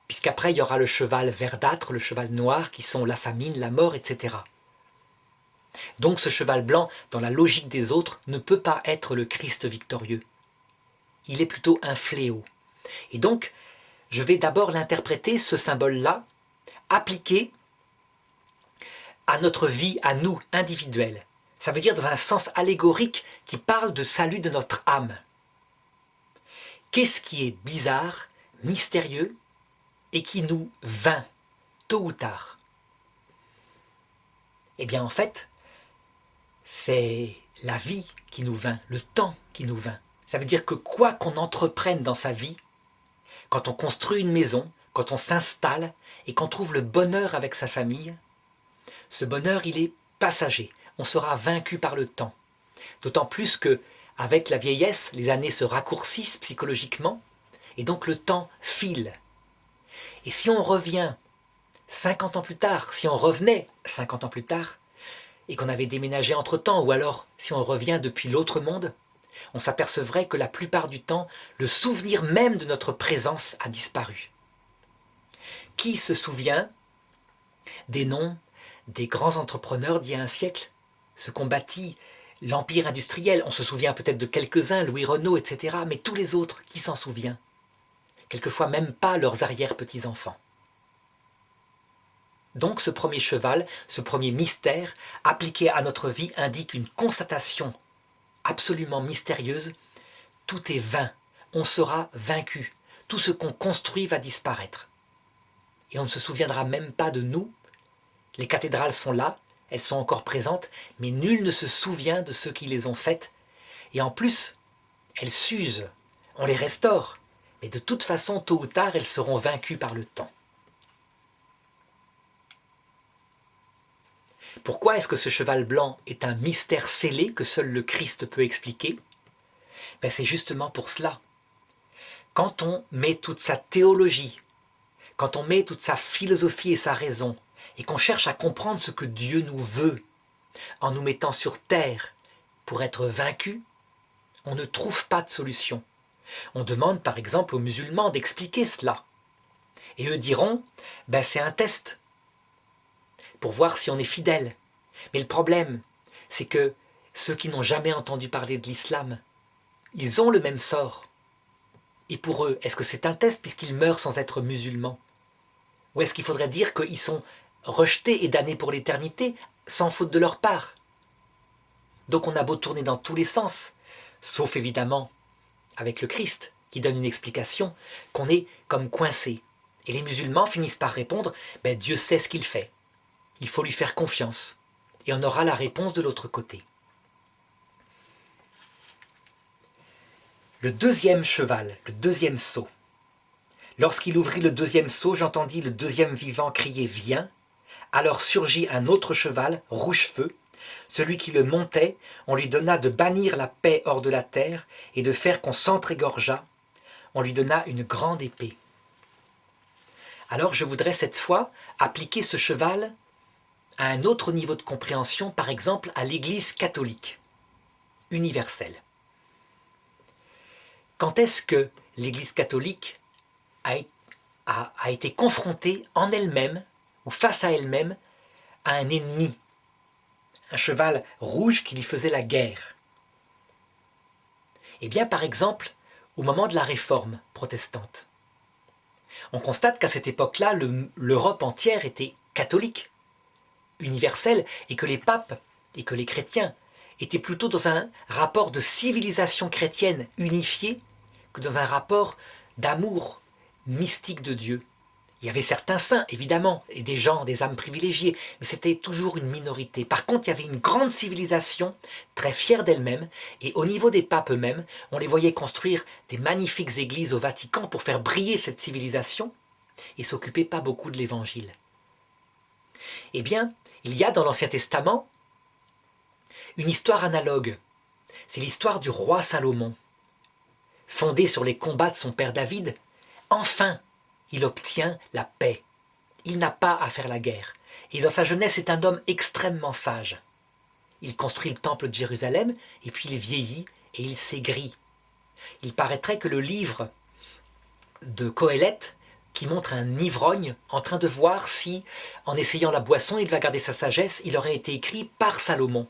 Puisqu'après, il y aura le cheval verdâtre, le cheval noir, qui sont la famine, la mort, etc. Donc ce cheval blanc, dans la logique des autres, ne peut pas être le Christ victorieux. Il est plutôt un fléau. Et donc, je vais d'abord l'interpréter, ce symbole-là, appliqué à notre vie, à nous, individuels. Ça veut dire dans un sens allégorique qui parle de salut de notre âme. Qu'est-ce qui est bizarre, mystérieux, et qui nous vainc, tôt ou tard? Eh bien en fait, c'est la vie qui nous vainc, le temps qui nous vainc. Ça veut dire que quoi qu'on entreprenne dans sa vie, quand on construit une maison, quand on s'installe et qu'on trouve le bonheur avec sa famille, ce bonheur, il est passager. On sera vaincu par le temps. D'autant plus que, avec la vieillesse, les années se raccourcissent psychologiquement et donc le temps file. Et si on revient 50 ans plus tard, si on revenait 50 ans plus tard, et qu'on avait déménagé entre-temps, ou alors si on revient depuis l'autre monde, on s'apercevrait que la plupart du temps, le souvenir même de notre présence a disparu. Qui se souvient des noms des grands entrepreneurs d'il y a un siècle, ceux qu'ont bâti l'empire industriel? On se souvient peut-être de quelques-uns, Louis Renault, etc., mais tous les autres, qui s'en souvient? Quelquefois même pas leurs arrière-petits-enfants. Donc ce premier cheval, ce premier mystère, appliqué à notre vie, indique une constatation absolument mystérieuse. Tout est vain, on sera vaincu, tout ce qu'on construit va disparaître. Et on ne se souviendra même pas de nous. Les cathédrales sont là, elles sont encore présentes, mais nul ne se souvient de ceux qui les ont faites. Et en plus, elles s'usent, on les restaure, mais de toute façon, tôt ou tard, elles seront vaincues par le temps. Pourquoi est-ce que ce cheval blanc est un mystère scellé que seul le Christ peut expliquer? C'est justement pour cela. Quand on met toute sa théologie, quand on met toute sa philosophie et sa raison, et qu'on cherche à comprendre ce que Dieu nous veut, en nous mettant sur terre pour être vaincu, on ne trouve pas de solution. On demande par exemple aux musulmans d'expliquer cela. Et eux diront, c'est un test, pour voir si on est fidèle. Mais le problème, c'est que ceux qui n'ont jamais entendu parler de l'islam, ils ont le même sort. Et pour eux, est-ce que c'est un test puisqu'ils meurent sans être musulmans? Ou est-ce qu'il faudrait dire qu'ils sont rejetés et damnés pour l'éternité, sans faute de leur part? Donc on a beau tourner dans tous les sens, sauf évidemment avec le Christ, qui donne une explication, qu'on est comme coincé. Et les musulmans finissent par répondre, ben Dieu sait ce qu'il fait. Il faut lui faire confiance. Et on aura la réponse de l'autre côté. Le deuxième cheval, le deuxième sceau. Lorsqu'il ouvrit le deuxième sceau, j'entendis le deuxième vivant crier « Viens !» Alors surgit un autre cheval, rouge-feu. Celui qui le montait, on lui donna de bannir la paix hors de la terre et de faire qu'on s'entr'égorgeât. On lui donna une grande épée. Alors je voudrais cette fois appliquer ce cheval à un autre niveau de compréhension, par exemple à l'Église catholique, universelle. Quand est-ce que l'Église catholique a été confrontée en elle-même, ou face à elle-même, à un ennemi, un cheval rouge qui lui faisait la guerre? Eh bien, par exemple, au moment de la Réforme protestante, on constate qu'à cette époque-là, l'Europe entière était catholique, universelle, et que les papes et que les chrétiens étaient plutôt dans un rapport de civilisation chrétienne unifiée que dans un rapport d'amour mystique de Dieu. Il y avait certains saints, évidemment, et des gens, des âmes privilégiées, mais c'était toujours une minorité. Par contre, il y avait une grande civilisation, très fière d'elle-même, et au niveau des papes eux-mêmes, on les voyait construire des magnifiques églises au Vatican pour faire briller cette civilisation, et s'occuper pas beaucoup de l'Évangile. Eh bien, il y a dans l'Ancien Testament une histoire analogue. C'est l'histoire du roi Salomon. Fondé sur les combats de son père David, enfin, il obtient la paix. Il n'a pas à faire la guerre. Et dans sa jeunesse, c'est un homme extrêmement sage. Il construit le temple de Jérusalem, et puis il vieillit et il s'aigrit. Il paraîtrait que le livre de Qoéleth, qui montre un ivrogne en train de voir si, en essayant la boisson, il va garder sa sagesse, il aurait été écrit par Salomon.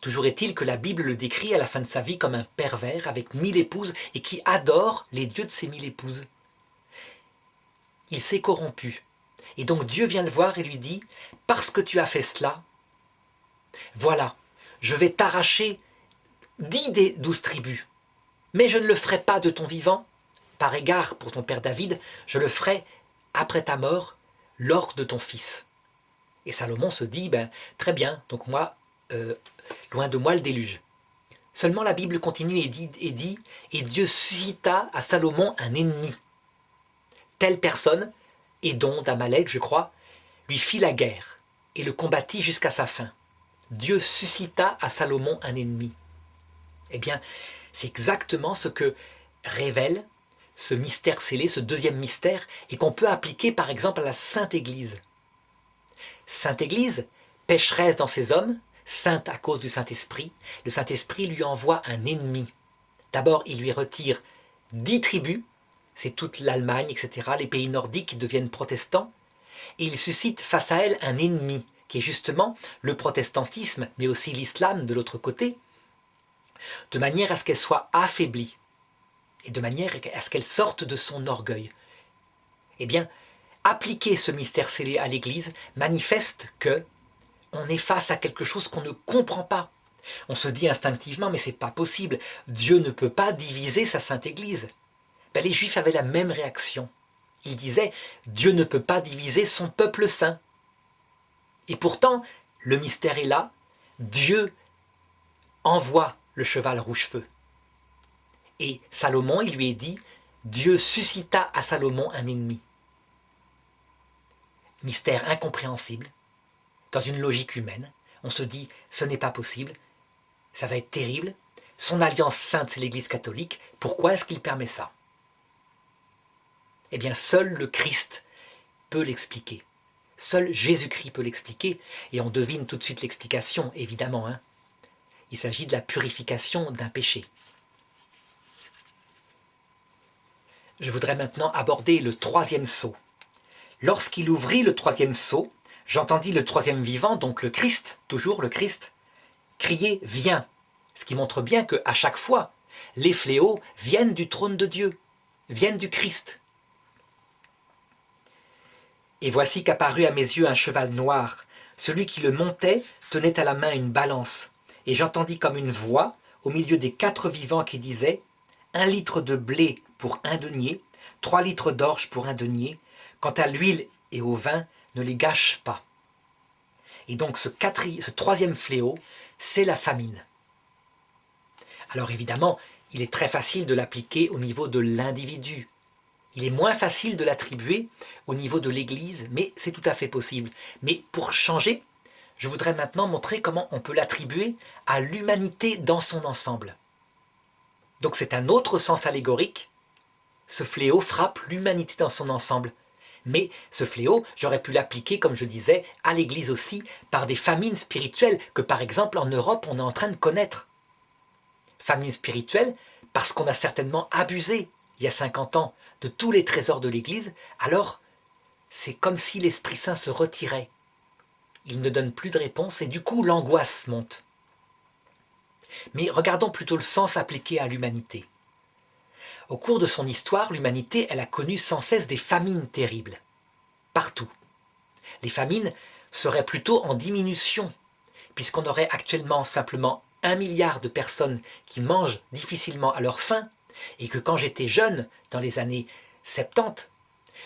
Toujours est-il que la Bible le décrit à la fin de sa vie comme un pervers avec 1000 épouses et qui adore les dieux de ces 1000 épouses. Il s'est corrompu. Et donc Dieu vient le voir et lui dit « Parce que tu as fait cela, voilà, je vais t'arracher 10 des 12 tribus. Mais je ne le ferai pas de ton vivant, par égard pour ton père David, je le ferai après ta mort, lors de ton fils. » Et Salomon se dit « Très bien, donc moi, loin de moi le déluge. » Seulement la Bible continue et dit « Et Dieu suscita à Salomon un ennemi. » Telle personne, Édom d'Amalek, je crois, lui fit la guerre et le combattit jusqu'à sa fin. Dieu suscita à Salomon un ennemi. Eh bien, c'est exactement ce que révèle ce mystère scellé, ce deuxième mystère, et qu'on peut appliquer par exemple à la Sainte Église. Sainte Église, pécheresse dans ses hommes, sainte à cause du Saint-Esprit, le Saint-Esprit lui envoie un ennemi. D'abord, il lui retire 10 tribus, c'est toute l'Allemagne, etc., les pays nordiques qui deviennent protestants, et il suscite face à elle un ennemi, qui est justement le protestantisme, mais aussi l'islam de l'autre côté, de manière à ce qu'elle soit affaiblie, et de manière à ce qu'elle sorte de son orgueil. Eh bien, appliquer ce mystère scellé à l'Église manifeste que on est face à quelque chose qu'on ne comprend pas. On se dit instinctivement, mais c'est pas possible, Dieu ne peut pas diviser sa Sainte Église. Les Juifs avaient la même réaction. Ils disaient, Dieu ne peut pas diviser son peuple saint. Et pourtant, le mystère est là, Dieu envoie le cheval rouge-feu. Et Salomon, il lui est dit, Dieu suscita à Salomon un ennemi. Mystère incompréhensible, dans une logique humaine. On se dit, ce n'est pas possible, ça va être terrible. Son alliance sainte, c'est l'Église catholique. Pourquoi est-ce qu'il permet ça? Eh bien, seul le Christ peut l'expliquer. Seul Jésus-Christ peut l'expliquer. Et on devine tout de suite l'explication, évidemment. Il s'agit de la purification d'un péché. Je voudrais maintenant aborder le troisième sceau. Lorsqu'il ouvrit le troisième sceau, j'entendis le troisième vivant, donc le Christ, crier « Viens !» Ce qui montre bien qu'à chaque fois, Les fléaux viennent du trône de Dieu, viennent du Christ. Et voici qu'apparut à mes yeux un cheval noir. Celui qui le montait tenait à la main une balance. Et j'entendis comme une voix au milieu des 4 vivants qui disait « 1 litre de blé pour 1 denier, 3 litres d'orge pour 1 denier. Quant à l'huile et au vin, ne les gâche pas. » Et donc ce 3e fléau, c'est la famine. Alors évidemment, il est très facile de l'appliquer au niveau de l'individu. Il est moins facile de l'attribuer au niveau de l'Église, mais c'est tout à fait possible. Mais pour changer, je voudrais maintenant montrer comment on peut l'attribuer à l'humanité dans son ensemble. Donc c'est un autre sens allégorique. Ce fléau frappe l'humanité dans son ensemble. Mais ce fléau, j'aurais pu l'appliquer, comme je disais, à l'Église aussi, par des famines spirituelles que, par exemple, en Europe, on est en train de connaître. Famine spirituelle, parce qu'on a certainement abusé, il y a 50 ans, de tous les trésors de l'Église, alors c'est comme si l'Esprit Saint se retirait. Il ne donne plus de réponse et du coup l'angoisse monte. Mais regardons plutôt le sens appliqué à l'humanité. Au cours de son histoire, l'humanité, elle a connu sans cesse des famines terribles. Partout. Les famines seraient plutôt en diminution, puisqu'on aurait actuellement simplement 1 milliard de personnes qui mangent difficilement à leur faim, et que quand j'étais jeune, dans les années 70,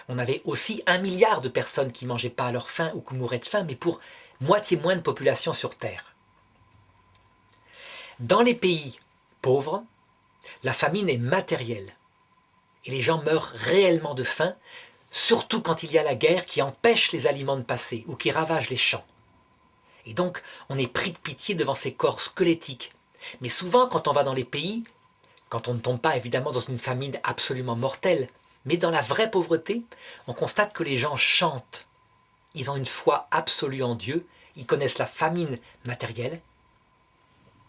on avait aussi 1 milliard de personnes qui ne mangeaient pas à leur faim ou qui mouraient de faim, mais pour moitié moins de population sur Terre. Dans les pays pauvres, la famine est matérielle. Et les gens meurent réellement de faim, surtout quand il y a la guerre qui empêche les aliments de passer ou qui ravage les champs. Et donc, on est pris de pitié devant ces corps squelettiques. Mais souvent, quand on va dans les pays, quand on ne tombe pas évidemment dans une famine absolument mortelle, mais dans la vraie pauvreté, on constate que les gens chantent. Ils ont une foi absolue en Dieu, ils connaissent la famine matérielle,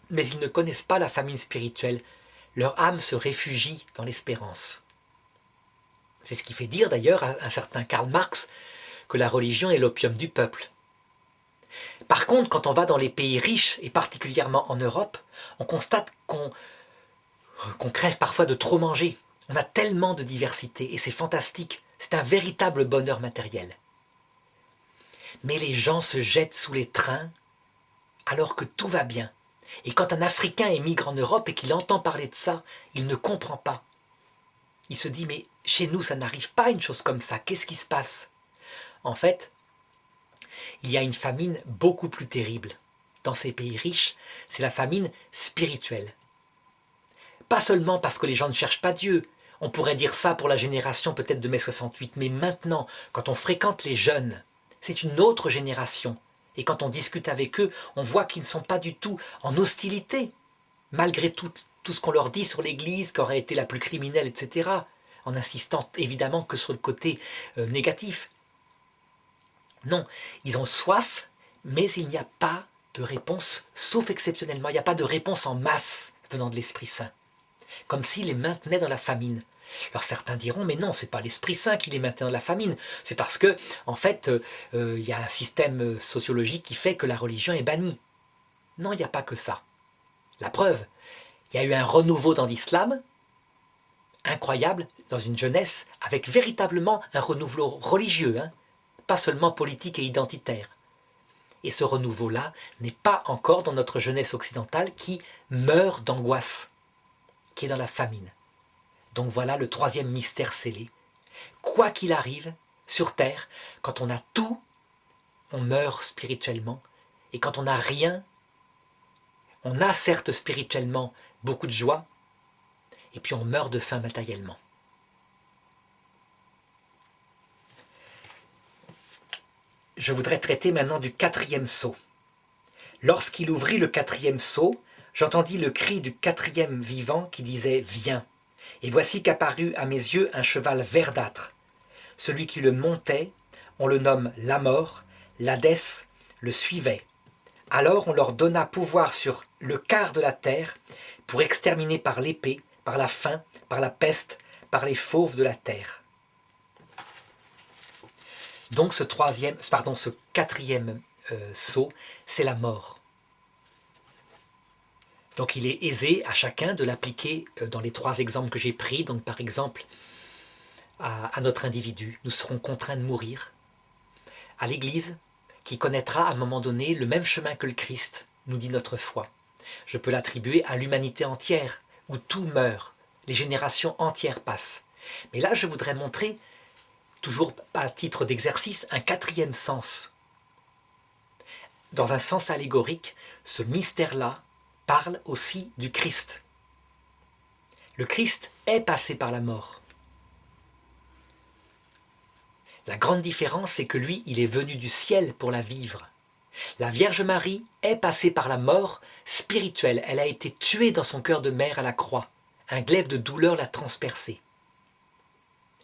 mais ils ne connaissent pas la famine spirituelle. Leur âme se réfugie dans l'espérance. C'est ce qui fait dire d'ailleurs à un certain Karl Marx que la religion est l'opium du peuple. Par contre, quand on va dans les pays riches, et particulièrement en Europe, on constate qu'on crève parfois de trop manger. On a tellement de diversité et c'est fantastique. C'est un véritable bonheur matériel. Mais les gens se jettent sous les trains alors que tout va bien. Et quand un Africain émigre en Europe et qu'il entend parler de ça, il ne comprend pas. Il se dit, mais chez nous, ça n'arrive pas une chose comme ça. Qu'est-ce qui se passe? En fait, il y a une famine beaucoup plus terrible. Dans ces pays riches, c'est la famine spirituelle. Pas seulement parce que les gens ne cherchent pas Dieu. On pourrait dire ça pour la génération peut-être de mai 68, mais maintenant, quand on fréquente les jeunes, c'est une autre génération. Et quand on discute avec eux, on voit qu'ils ne sont pas du tout en hostilité, malgré tout ce qu'on leur dit sur l'Église, qui aurait été la plus criminelle, etc., en insistant évidemment que sur le côté négatif. Non, ils ont soif, mais il n'y a pas de réponse, sauf exceptionnellement. Il n'y a pas de réponse en masse venant de l'Esprit Saint, comme s'il les maintenait dans la famine. Alors certains diront, mais non, ce n'est pas l'Esprit Saint qui les maintient dans la famine, c'est parce que, en fait, il y a un système sociologique qui fait que la religion est bannie. Non, il n'y a pas que ça. La preuve, il y a eu un renouveau dans l'islam, incroyable, dans une jeunesse, avec véritablement un renouveau religieux, pas seulement politique et identitaire. Et ce renouveau-là n'est pas encore dans notre jeunesse occidentale qui meurt d'angoisse, qui est dans la famine. Donc voilà le 3e mystère scellé. Quoi qu'il arrive, sur Terre, quand on a tout, on meurt spirituellement. Et quand on n'a rien, on a certes spirituellement beaucoup de joie, et puis on meurt de faim matériellement. Je voudrais traiter maintenant du 4e sceau. Lorsqu'il ouvrit le 4e sceau, j'entendis le cri du 4e vivant qui disait « Viens !» Et voici qu'apparut à mes yeux un cheval verdâtre. Celui qui le montait, on le nomme la mort, l'Hadès le suivait. Alors on leur donna pouvoir sur le quart de la terre pour exterminer par l'épée, par la faim, par la peste, par les fauves de la terre. Donc ce 4e sceau, c'est la mort. Donc il est aisé à chacun de l'appliquer dans les 3 exemples que j'ai pris. Donc par exemple, à notre individu, nous serons contraints de mourir. À l'Église, qui connaîtra à un moment donné le même chemin que le Christ, nous dit notre foi. Je peux l'attribuer à l'humanité entière, où tout meurt, les générations entières passent. Mais là, je voudrais montrer, toujours à titre d'exercice, un 4e sens. Dans un sens allégorique, ce mystère-là parle aussi du Christ. Le Christ est passé par la mort. La grande différence, c'est que lui, il est venu du ciel pour la vivre. La Vierge Marie est passée par la mort spirituelle. Elle a été tuée dans son cœur de mère à la croix. Un glaive de douleur l'a transpercée.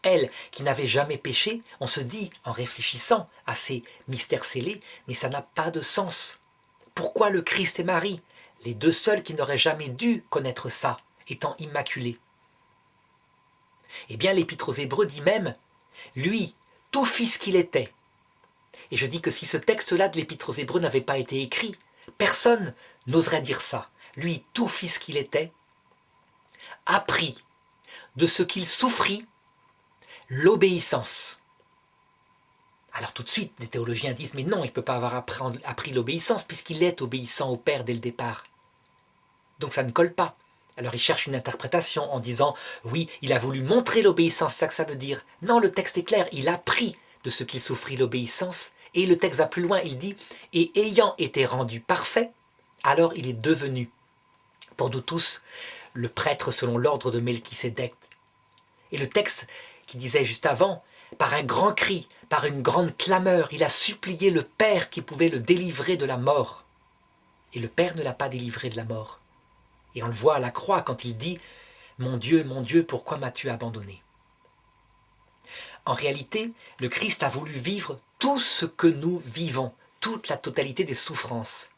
Elle, qui n'avait jamais péché, on se dit, en réfléchissant à ces mystères scellés, mais ça n'a pas de sens. Pourquoi le Christ et Marie, les 2 seuls qui n'auraient jamais dû connaître ça, étant immaculés? Eh bien, l'Épître aux Hébreux dit même, lui, tout fils qu'il était. Et je dis que si ce texte-là de l'Épître aux Hébreux n'avait pas été écrit, personne n'oserait dire ça. Lui, tout fils qu'il était, a pris de ce qu'il souffrit l'obéissance. Alors tout de suite, des théologiens disent, mais non, il ne peut pas avoir appris l'obéissance puisqu'il est obéissant au Père dès le départ. Donc ça ne colle pas. Alors il cherche une interprétation en disant, oui, il a voulu montrer l'obéissance, c'est ça que ça veut dire. Non, le texte est clair, il a pris de ce qu'il souffrit l'obéissance, et le texte va plus loin, il dit, et ayant été rendu parfait, alors il est devenu, pour nous tous, le prêtre selon l'ordre de Melchisédek. Et le texte qui disait juste avant, par un grand cri, par une grande clameur, il a supplié le Père qui pouvait le délivrer de la mort. Et le Père ne l'a pas délivré de la mort. Et on le voit à la croix quand il dit « Mon Dieu, pourquoi m'as-tu abandonné ?» En réalité, le Christ a voulu vivre tout ce que nous vivons, toute la totalité des souffrances.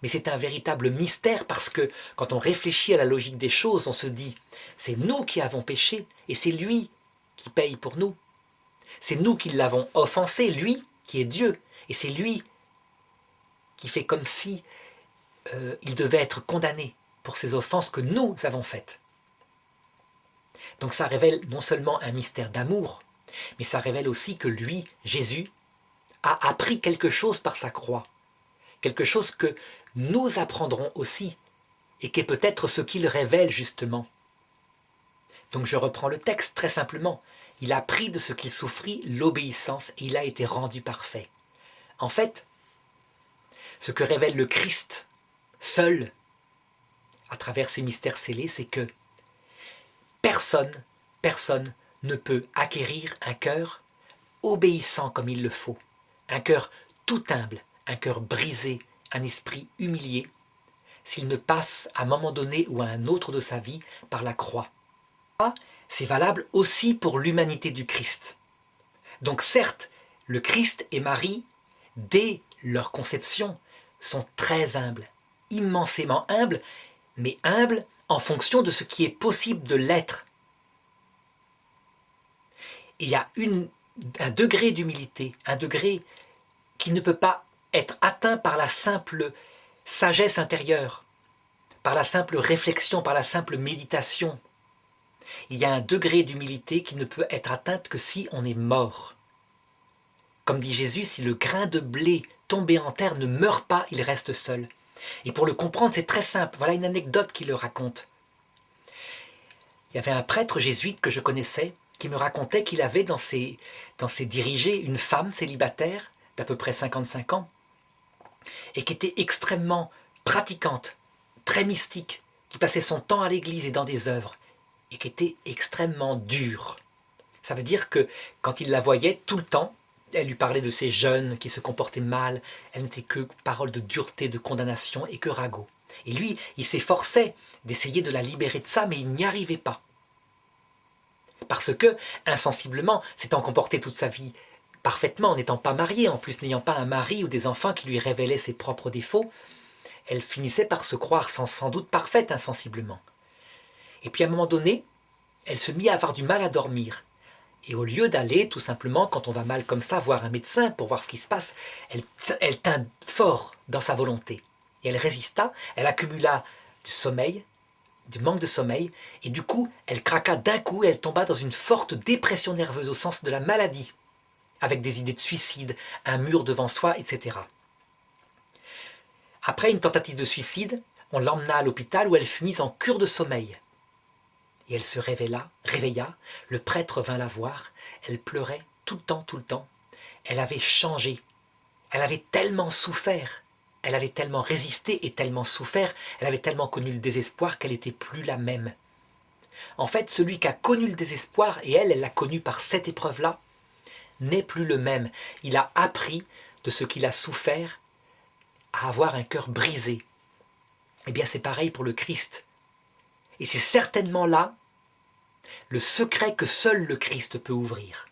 Mais c'est un véritable mystère parce que quand on réfléchit à la logique des choses, on se dit « C'est nous qui avons péché et c'est lui qui paye pour nous. C'est nous qui l'avons offensé, lui qui est Dieu. Et c'est lui qui fait comme si il devait être condamné pour ces offenses que nous avons faites. » Donc ça révèle non seulement un mystère d'amour, mais ça révèle aussi que lui, Jésus, a appris quelque chose par sa croix. Quelque chose que nous apprendrons aussi, et qui est peut-être ce qu'il révèle justement. Donc je reprends le texte très simplement. Il a appris de ce qu'il souffrit l'obéissance et il a été rendu parfait. En fait, ce que révèle le Christ seul, à travers ces mystères scellés, c'est que personne ne peut acquérir un cœur obéissant comme il le faut, un cœur tout humble, un cœur brisé, un esprit humilié, s'il ne passe à un moment donné ou à un autre de sa vie par la croix. C'est valable aussi pour l'humanité du Christ. Donc certes, le Christ et Marie, dès leur conception, sont très humbles, immensément humbles, mais humbles en fonction de ce qui est possible de l'être. Il y a un degré d'humilité, un degré qui ne peut pas être atteint par la simple sagesse intérieure, par la simple réflexion, par la simple méditation. Il y a un degré d'humilité qui ne peut être atteinte que si on est mort. Comme dit Jésus, si le grain de blé tombé en terre ne meurt pas, il reste seul. Et pour le comprendre, c'est très simple. Voilà une anecdote qui le raconte. Il y avait un prêtre jésuite que je connaissais qui me racontait qu'il avait dans ses dirigés une femme célibataire d'à peu près 55 ans et qui était extrêmement pratiquante, très mystique, qui passait son temps à l'église et dans des œuvres et qui était extrêmement dure. Ça veut dire que quand il la voyait tout le temps, elle lui parlait de ces jeunes qui se comportaient mal, elle n'était que paroles de dureté, de condamnation et que ragots. Et lui, il s'efforçait d'essayer de la libérer de ça, mais il n'y arrivait pas. Parce que, insensiblement, s'étant comporté toute sa vie parfaitement, n'étant pas mariée, en plus n'ayant pas un mari ou des enfants qui lui révélaient ses propres défauts, elle finissait par se croire sans doute parfaite insensiblement. Et puis à un moment donné, elle se mit à avoir du mal à dormir. Et au lieu d'aller, tout simplement, quand on va mal comme ça, voir un médecin pour voir ce qui se passe, elle tint fort dans sa volonté. Et elle résista, elle accumula du sommeil, du manque de sommeil, et du coup, elle craqua d'un coup et elle tomba dans une forte dépression nerveuse au sens de la maladie, avec des idées de suicide, un mur devant soi, etc. Après une tentative de suicide, on l'emmena à l'hôpital où elle fut mise en cure de sommeil. Et elle se réveilla, le prêtre vint la voir, elle pleurait tout le temps, tout le temps. Elle avait changé, elle avait tellement souffert, elle avait tellement résisté et tellement souffert, elle avait tellement connu le désespoir qu'elle n'était plus la même. En fait, celui qui a connu le désespoir, et elle l'a connu par cette épreuve-là, n'est plus le même. Il a appris de ce qu'il a souffert à avoir un cœur brisé. Eh bien, c'est pareil pour le Christ. Et c'est certainement là le secret que seul le Christ peut ouvrir.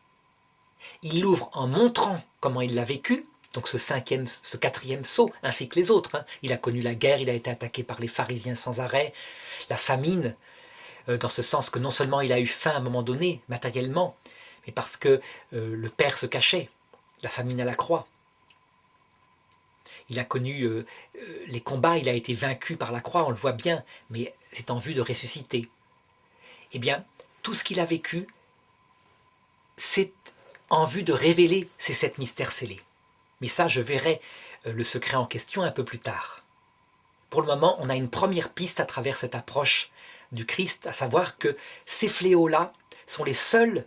Il l'ouvre en montrant comment il l'a vécu, donc ce quatrième sceau, ainsi que les autres. Il a connu la guerre, il a été attaqué par les pharisiens sans arrêt, la famine, dans ce sens que non seulement il a eu faim à un moment donné, matériellement, mais parce que le Père se cachait, la famine à la croix. Il a connu les combats, il a été vaincu par la croix, on le voit bien, mais c'est en vue de ressusciter. Eh bien, tout ce qu'il a vécu, c'est en vue de révéler ces 7 mystères scellés. Mais ça, je verrai le secret en question un peu plus tard. Pour le moment, on a une première piste à travers cette approche du Christ, à savoir que ces fléaux-là sont les seuls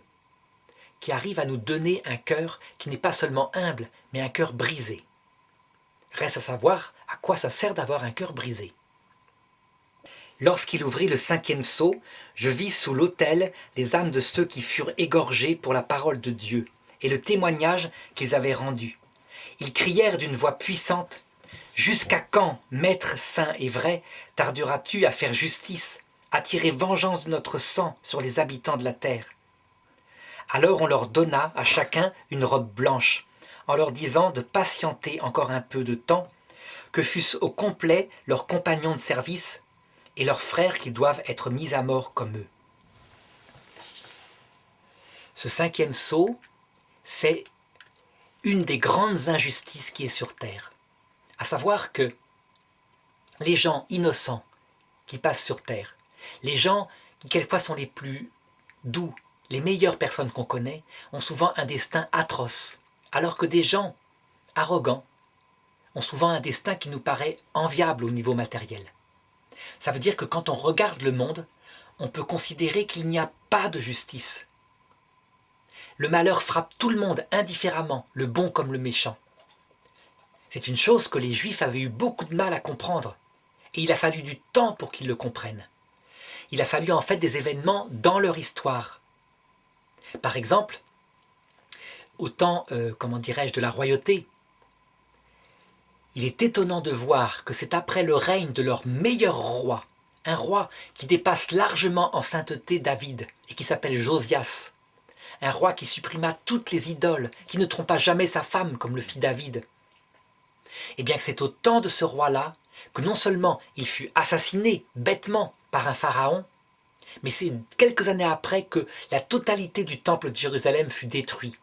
qui arrivent à nous donner un cœur qui n'est pas seulement humble, mais un cœur brisé. Reste à savoir à quoi ça sert d'avoir un cœur brisé. Lorsqu'il ouvrit le 5e sceau, je vis sous l'autel les âmes de ceux qui furent égorgés pour la parole de Dieu et le témoignage qu'ils avaient rendu. Ils crièrent d'une voix puissante « Jusqu'à quand, Maître saint et vrai, tarderas-tu à faire justice, à tirer vengeance de notre sang sur les habitants de la terre ?» Alors on leur donna à chacun une robe blanche, en leur disant de patienter encore un peu de temps, que fussent au complet leurs compagnons de service et leurs frères qui doivent être mis à mort comme eux. Ce 5e sceau, c'est une des grandes injustices qui est sur terre. À savoir que les gens innocents qui passent sur terre, les gens qui quelquefois sont les plus doux, les meilleures personnes qu'on connaît, ont souvent un destin atroce, alors que des gens arrogants ont souvent un destin qui nous paraît enviable au niveau matériel. Ça veut dire que quand on regarde le monde, on peut considérer qu'il n'y a pas de justice. Le malheur frappe tout le monde indifféremment, le bon comme le méchant. C'est une chose que les Juifs avaient eu beaucoup de mal à comprendre, et il a fallu du temps pour qu'ils le comprennent. Il a fallu en fait des événements dans leur histoire. Par exemple, au temps, de la royauté, il est étonnant de voir que c'est après le règne de leur meilleur roi, un roi qui dépasse largement en sainteté David et qui s'appelle Josias, un roi qui supprima toutes les idoles, qui ne trompa jamais sa femme comme le fit David. Et bien que c'est au temps de ce roi-là que non seulement il fut assassiné bêtement par un pharaon, mais c'est quelques années après que la totalité du temple de Jérusalem fut détruite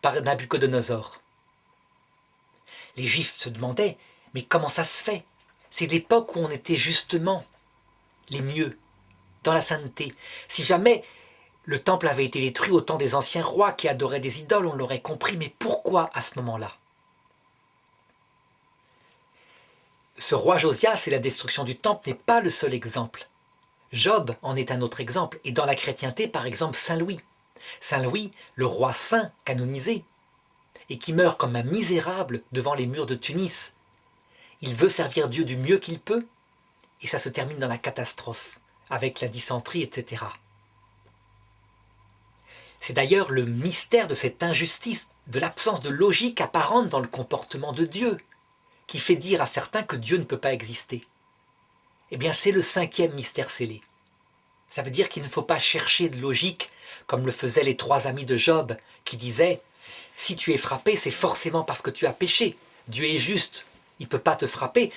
par Nabuchodonosor. Les Juifs se demandaient, mais comment ça se fait? C'est l'époque où on était justement les mieux, dans la sainteté. Si jamais le temple avait été détruit au temps des anciens rois qui adoraient des idoles, on l'aurait compris, mais pourquoi à ce moment-là? Ce roi Josias et la destruction du temple n'est pas le seul exemple. Job en est un autre exemple, et dans la chrétienté, par exemple, Saint Louis. Saint Louis, le roi saint canonisé, et qui meurt comme un misérable devant les murs de Tunis. Il veut servir Dieu du mieux qu'il peut, et ça se termine dans la catastrophe, avec la dysenterie, etc. C'est d'ailleurs le mystère de cette injustice, de l'absence de logique apparente dans le comportement de Dieu, qui fait dire à certains que Dieu ne peut pas exister. Eh bien, c'est le 5e mystère scellé. Ça veut dire qu'il ne faut pas chercher de logique, comme le faisaient les 3 amis de Job, qui disaient « Si tu es frappé, c'est forcément parce que tu as péché. Dieu est juste, il ne peut pas te frapper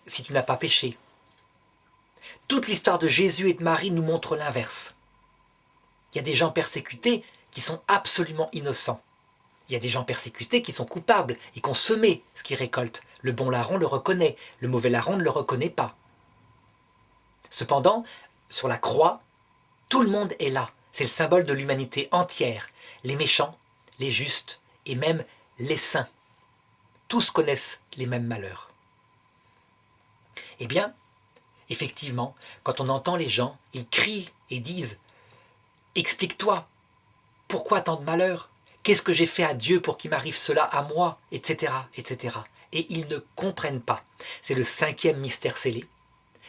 si tu n'as pas péché. » Toute l'histoire de Jésus et de Marie nous montre l'inverse. Il y a des gens persécutés qui sont absolument innocents. Il y a des gens persécutés qui sont coupables et qui ont semé ce qu'ils récoltent. Le bon larron le reconnaît, le mauvais larron ne le reconnaît pas. Cependant, sur la croix, tout le monde est là. C'est le symbole de l'humanité entière. Les méchants, les justes et même les saints. Tous connaissent les mêmes malheurs. Eh bien, effectivement, quand on entend les gens, ils crient et disent « Explique-toi, pourquoi tant de malheurs? Qu'est-ce que j'ai fait à Dieu pour qu'il m'arrive cela à moi ?» etc., etc. Et ils ne comprennent pas. C'est le 5e mystère scellé.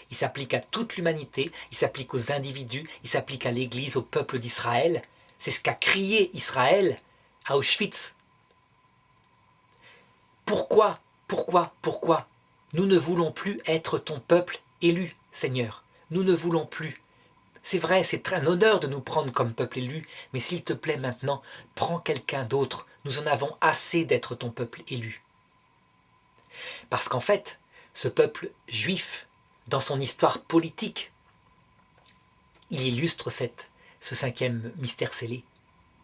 Il s'applique à toute l'humanité, il s'applique aux individus, il s'applique à l'Église, au peuple d'Israël. C'est ce qu'a crié Israël à Auschwitz. Pourquoi nous ne voulons plus être ton peuple élu, Seigneur. Nous ne voulons plus. C'est vrai, c'est un honneur de nous prendre comme peuple élu, mais s'il te plaît maintenant, prends quelqu'un d'autre. Nous en avons assez d'être ton peuple élu. Parce qu'en fait, ce peuple juif, dans son histoire politique, il illustre ce 5e mystère scellé,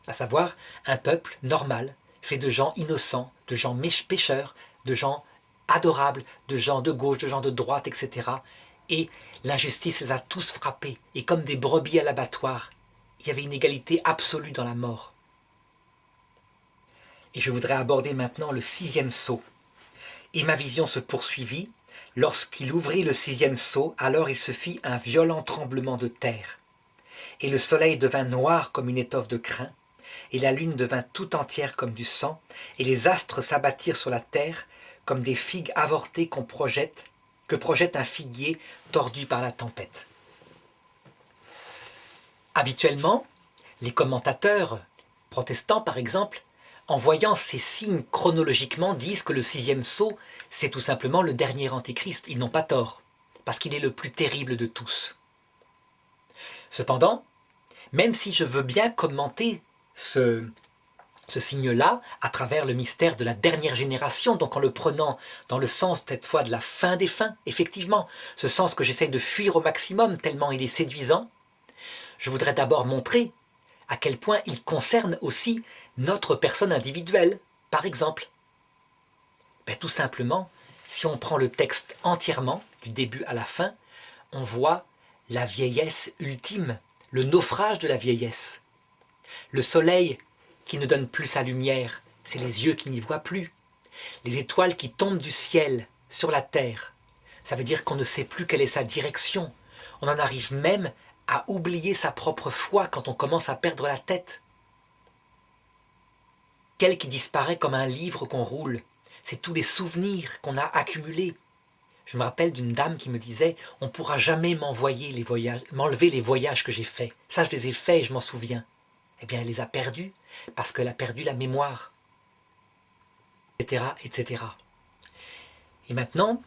à savoir un peuple normal, fait de gens innocents, de gens pécheurs, de gens adorables, de gens de gauche, de gens de droite, etc. Et l'injustice les a tous frappés, et comme des brebis à l'abattoir, il y avait une égalité absolue dans la mort. Et je voudrais aborder maintenant le 6e sceau. Et ma vision se poursuivit. Lorsqu'il ouvrit le 6e sceau, alors il se fit un violent tremblement de terre. Et le soleil devint noir comme une étoffe de crin, et la lune devint tout entière comme du sang, et les astres s'abattirent sur la terre comme des figues avortées que projette un figuier tordu par la tempête. Habituellement, les commentateurs protestants, par exemple, en voyant ces signes chronologiquement, disent que le 6e sceau, c'est tout simplement le dernier antéchrist. Ils n'ont pas tort, parce qu'il est le plus terrible de tous. Cependant, même si je veux bien commenter ce signe-là à travers le mystère de la dernière génération, donc en le prenant dans le sens cette fois de la fin des fins, effectivement, ce sens que j'essaye de fuir au maximum tellement il est séduisant, je voudrais d'abord montrer à quel point il concerne aussi notre personne individuelle, par exemple. Tout simplement, si on prend le texte entièrement, du début à la fin, on voit la vieillesse ultime, le naufrage de la vieillesse. Le soleil qui ne donne plus sa lumière, c'est les yeux qui n'y voient plus. Les étoiles qui tombent du ciel sur la terre, ça veut dire qu'on ne sait plus quelle est sa direction. On en arrive même à oublier sa propre foi quand on commence à perdre la tête. Quel qui disparaît comme un livre qu'on roule, c'est tous les souvenirs qu'on a accumulés. Je me rappelle d'une dame qui me disait « On ne pourra jamais m'enlever les voyages que j'ai faits. Ça, je les ai faits et je m'en souviens. » Eh bien, elle les a perdus parce qu'elle a perdu la mémoire, etc., etc. Et maintenant,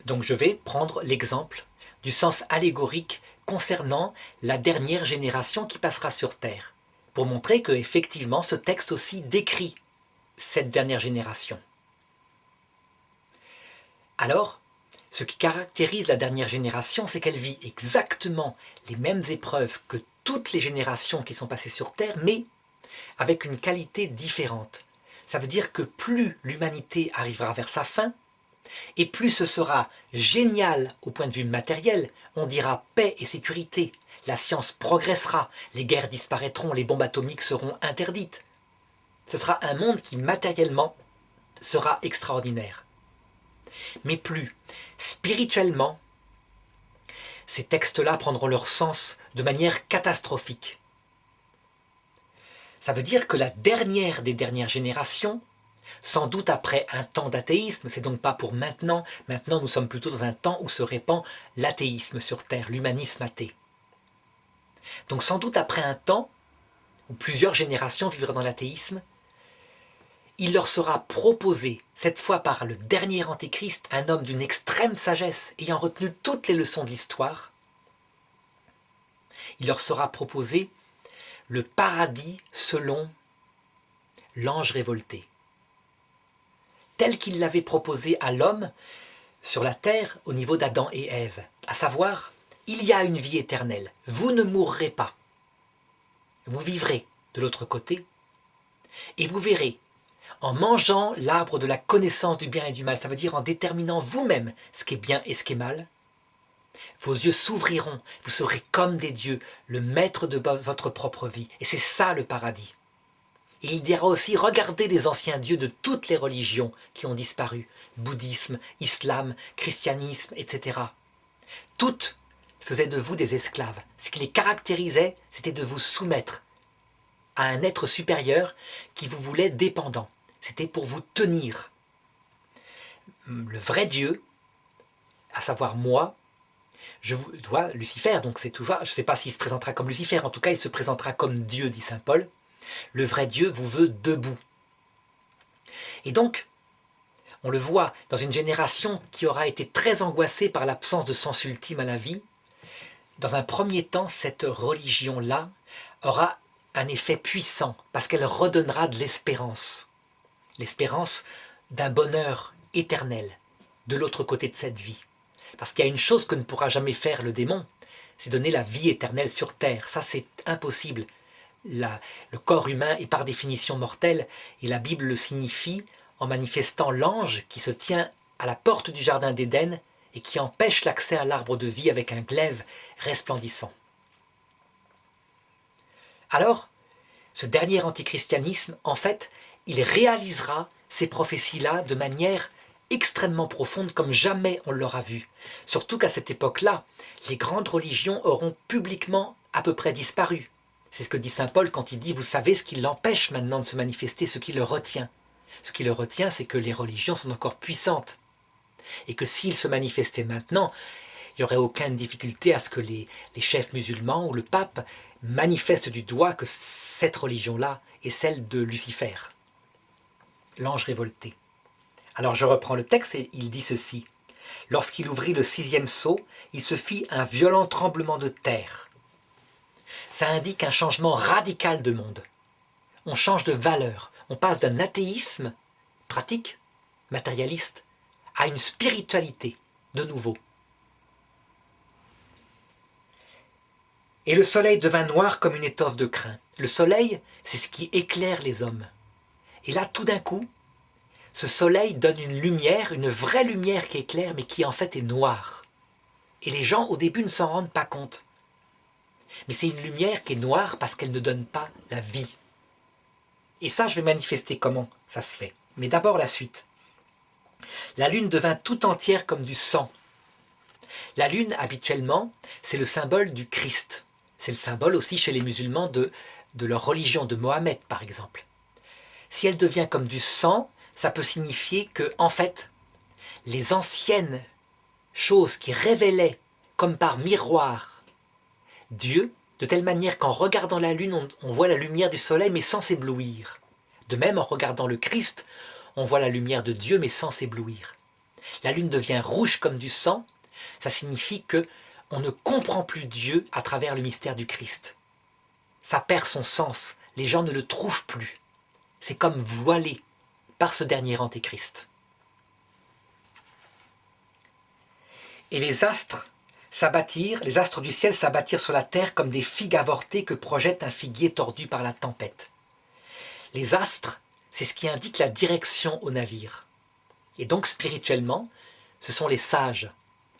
donc je vais prendre l'exemple du sens allégorique concernant la dernière génération qui passera sur Terre, pour montrer que effectivement ce texte aussi décrit cette dernière génération. Alors, ce qui caractérise la dernière génération, c'est qu'elle vit exactement les mêmes épreuves que toutes les générations qui sont passées sur Terre, mais avec une qualité différente. Ça veut dire que plus l'humanité arrivera vers sa fin, et plus ce sera génial au point de vue matériel, on dira paix et sécurité, la science progressera, les guerres disparaîtront, les bombes atomiques seront interdites. Ce sera un monde qui matériellement sera extraordinaire. Mais plus spirituellement, ces textes-là prendront leur sens de manière catastrophique. Ça veut dire que la dernière des dernières générations, sans doute après un temps d'athéisme, c'est donc pas pour maintenant, maintenant nous sommes plutôt dans un temps où se répand l'athéisme sur Terre, l'humanisme athée. Donc sans doute après un temps, où plusieurs générations vivraient dans l'athéisme, il leur sera proposé, cette fois par le dernier antéchrist, un homme d'une extrême sagesse, ayant retenu toutes les leçons de l'histoire, il leur sera proposé le paradis selon l'ange révolté, tel qu'il l'avait proposé à l'homme sur la terre au niveau d'Adam et Ève, à savoir, il y a une vie éternelle, vous ne mourrez pas, vous vivrez de l'autre côté, et vous verrez, en mangeant l'arbre de la connaissance du bien et du mal, ça veut dire en déterminant vous-même ce qui est bien et ce qui est mal, Vos yeux s'ouvriront, vous serez comme des dieux, le maître de votre propre vie. Et c'est ça le paradis. Et il dira aussi, regardez les anciens dieux de toutes les religions qui ont disparu, bouddhisme, islam, christianisme, etc. Toutes faisaient de vous des esclaves. Ce qui les caractérisait, c'était de vous soumettre à un être supérieur qui vous voulait dépendant. C'était pour vous tenir. Le vrai Dieu, à savoir moi, je vois Lucifer, donc c'est toujours, je ne sais pas s'il se présentera comme Lucifer, en tout cas il se présentera comme Dieu, dit saint Paul. Le vrai Dieu vous veut debout. Et donc, on le voit dans une génération qui aura été très angoissée par l'absence de sens ultime à la vie. Dans un premier temps, cette religion-là aura un effet puissant parce qu'elle redonnera de l'espérance. L'espérance d'un bonheur éternel de l'autre côté de cette vie. Parce qu'il y a une chose que ne pourra jamais faire le démon, c'est donner la vie éternelle sur terre. Ça, c'est impossible. Le corps humain est par définition mortel et la Bible le signifie en manifestant l'ange qui se tient à la porte du jardin d'Éden et qui empêche l'accès à l'arbre de vie avec un glaive resplendissant. Alors, ce dernier antichristianisme, en fait, il réalisera ces prophéties-là de manière extrêmement profonde comme jamais on l'aura vu. Surtout qu'à cette époque-là, les grandes religions auront publiquement à peu près disparu. C'est ce que dit saint Paul quand il dit « Vous savez ce qui l'empêche maintenant de se manifester, ce qui le retient. » Ce qui le retient, c'est que les religions sont encore puissantes. Et que s'il se manifestait maintenant, il n'y aurait aucune difficulté à ce que les chefs musulmans ou le pape manifestent du doigt que cette religion-là est celle de Lucifer, l'ange révolté. Alors je reprends le texte et il dit ceci. « Lorsqu'il ouvrit le 6e sceau, il se fit un violent tremblement de terre. » Ça indique un changement radical de monde. On change de valeur. On passe d'un athéisme pratique, matérialiste, à une spiritualité, de nouveau. Et le soleil devint noir comme une étoffe de crin. Le soleil, c'est ce qui éclaire les hommes. Et là, tout d'un coup, ce soleil donne une lumière, une vraie lumière qui éclaire, mais qui en fait est noire. Et les gens, au début, ne s'en rendent pas compte. Mais c'est une lumière qui est noire parce qu'elle ne donne pas la vie. Et ça, je vais manifester comment ça se fait. Mais d'abord la suite. La lune devint tout entière comme du sang. La lune, habituellement, c'est le symbole du Christ. C'est le symbole aussi chez les musulmans de leur religion, de Mohammed par exemple. Si elle devient comme du sang, ça peut signifier que, en fait, les anciennes choses qui révélaient, comme par miroir, Dieu, de telle manière qu'en regardant la lune, on voit la lumière du soleil mais sans s'éblouir. De même, en regardant le Christ, on voit la lumière de Dieu mais sans s'éblouir. La lune devient rouge comme du sang, ça signifie que on ne comprend plus Dieu à travers le mystère du Christ. Ça perd son sens, les gens ne le trouvent plus. C'est comme voilé par ce dernier antéchrist. Et les astres s'abattirent, les astres du ciel s'abattirent sur la terre comme des figues avortées que projette un figuier tordu par la tempête. Les astres, c'est ce qui indique la direction au navire. Et donc spirituellement, ce sont les sages,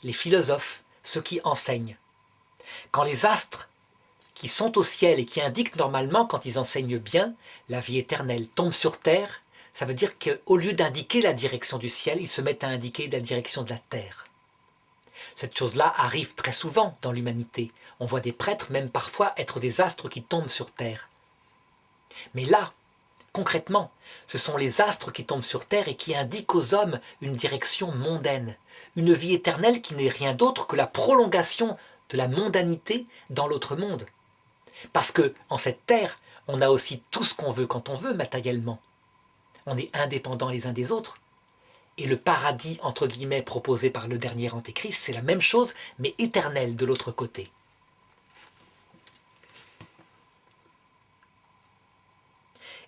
les philosophes, ceux qui enseignent. Quand les astres qui sont au ciel et qui indiquent normalement, quand ils enseignent bien, la vie éternelle tombent sur terre, ça veut dire qu'au lieu d'indiquer la direction du ciel, ils se mettent à indiquer la direction de la terre. Cette chose-là arrive très souvent dans l'humanité. On voit des prêtres même parfois être des astres qui tombent sur terre. Mais là, concrètement, ce sont les astres qui tombent sur terre et qui indiquent aux hommes une direction mondaine, une vie éternelle qui n'est rien d'autre que la prolongation de la mondanité dans l'autre monde. Parce que en cette terre, on a aussi tout ce qu'on veut quand on veut matériellement. On est indépendants les uns des autres. Et le paradis, entre guillemets, proposé par le dernier antéchrist, c'est la même chose, mais éternel de l'autre côté.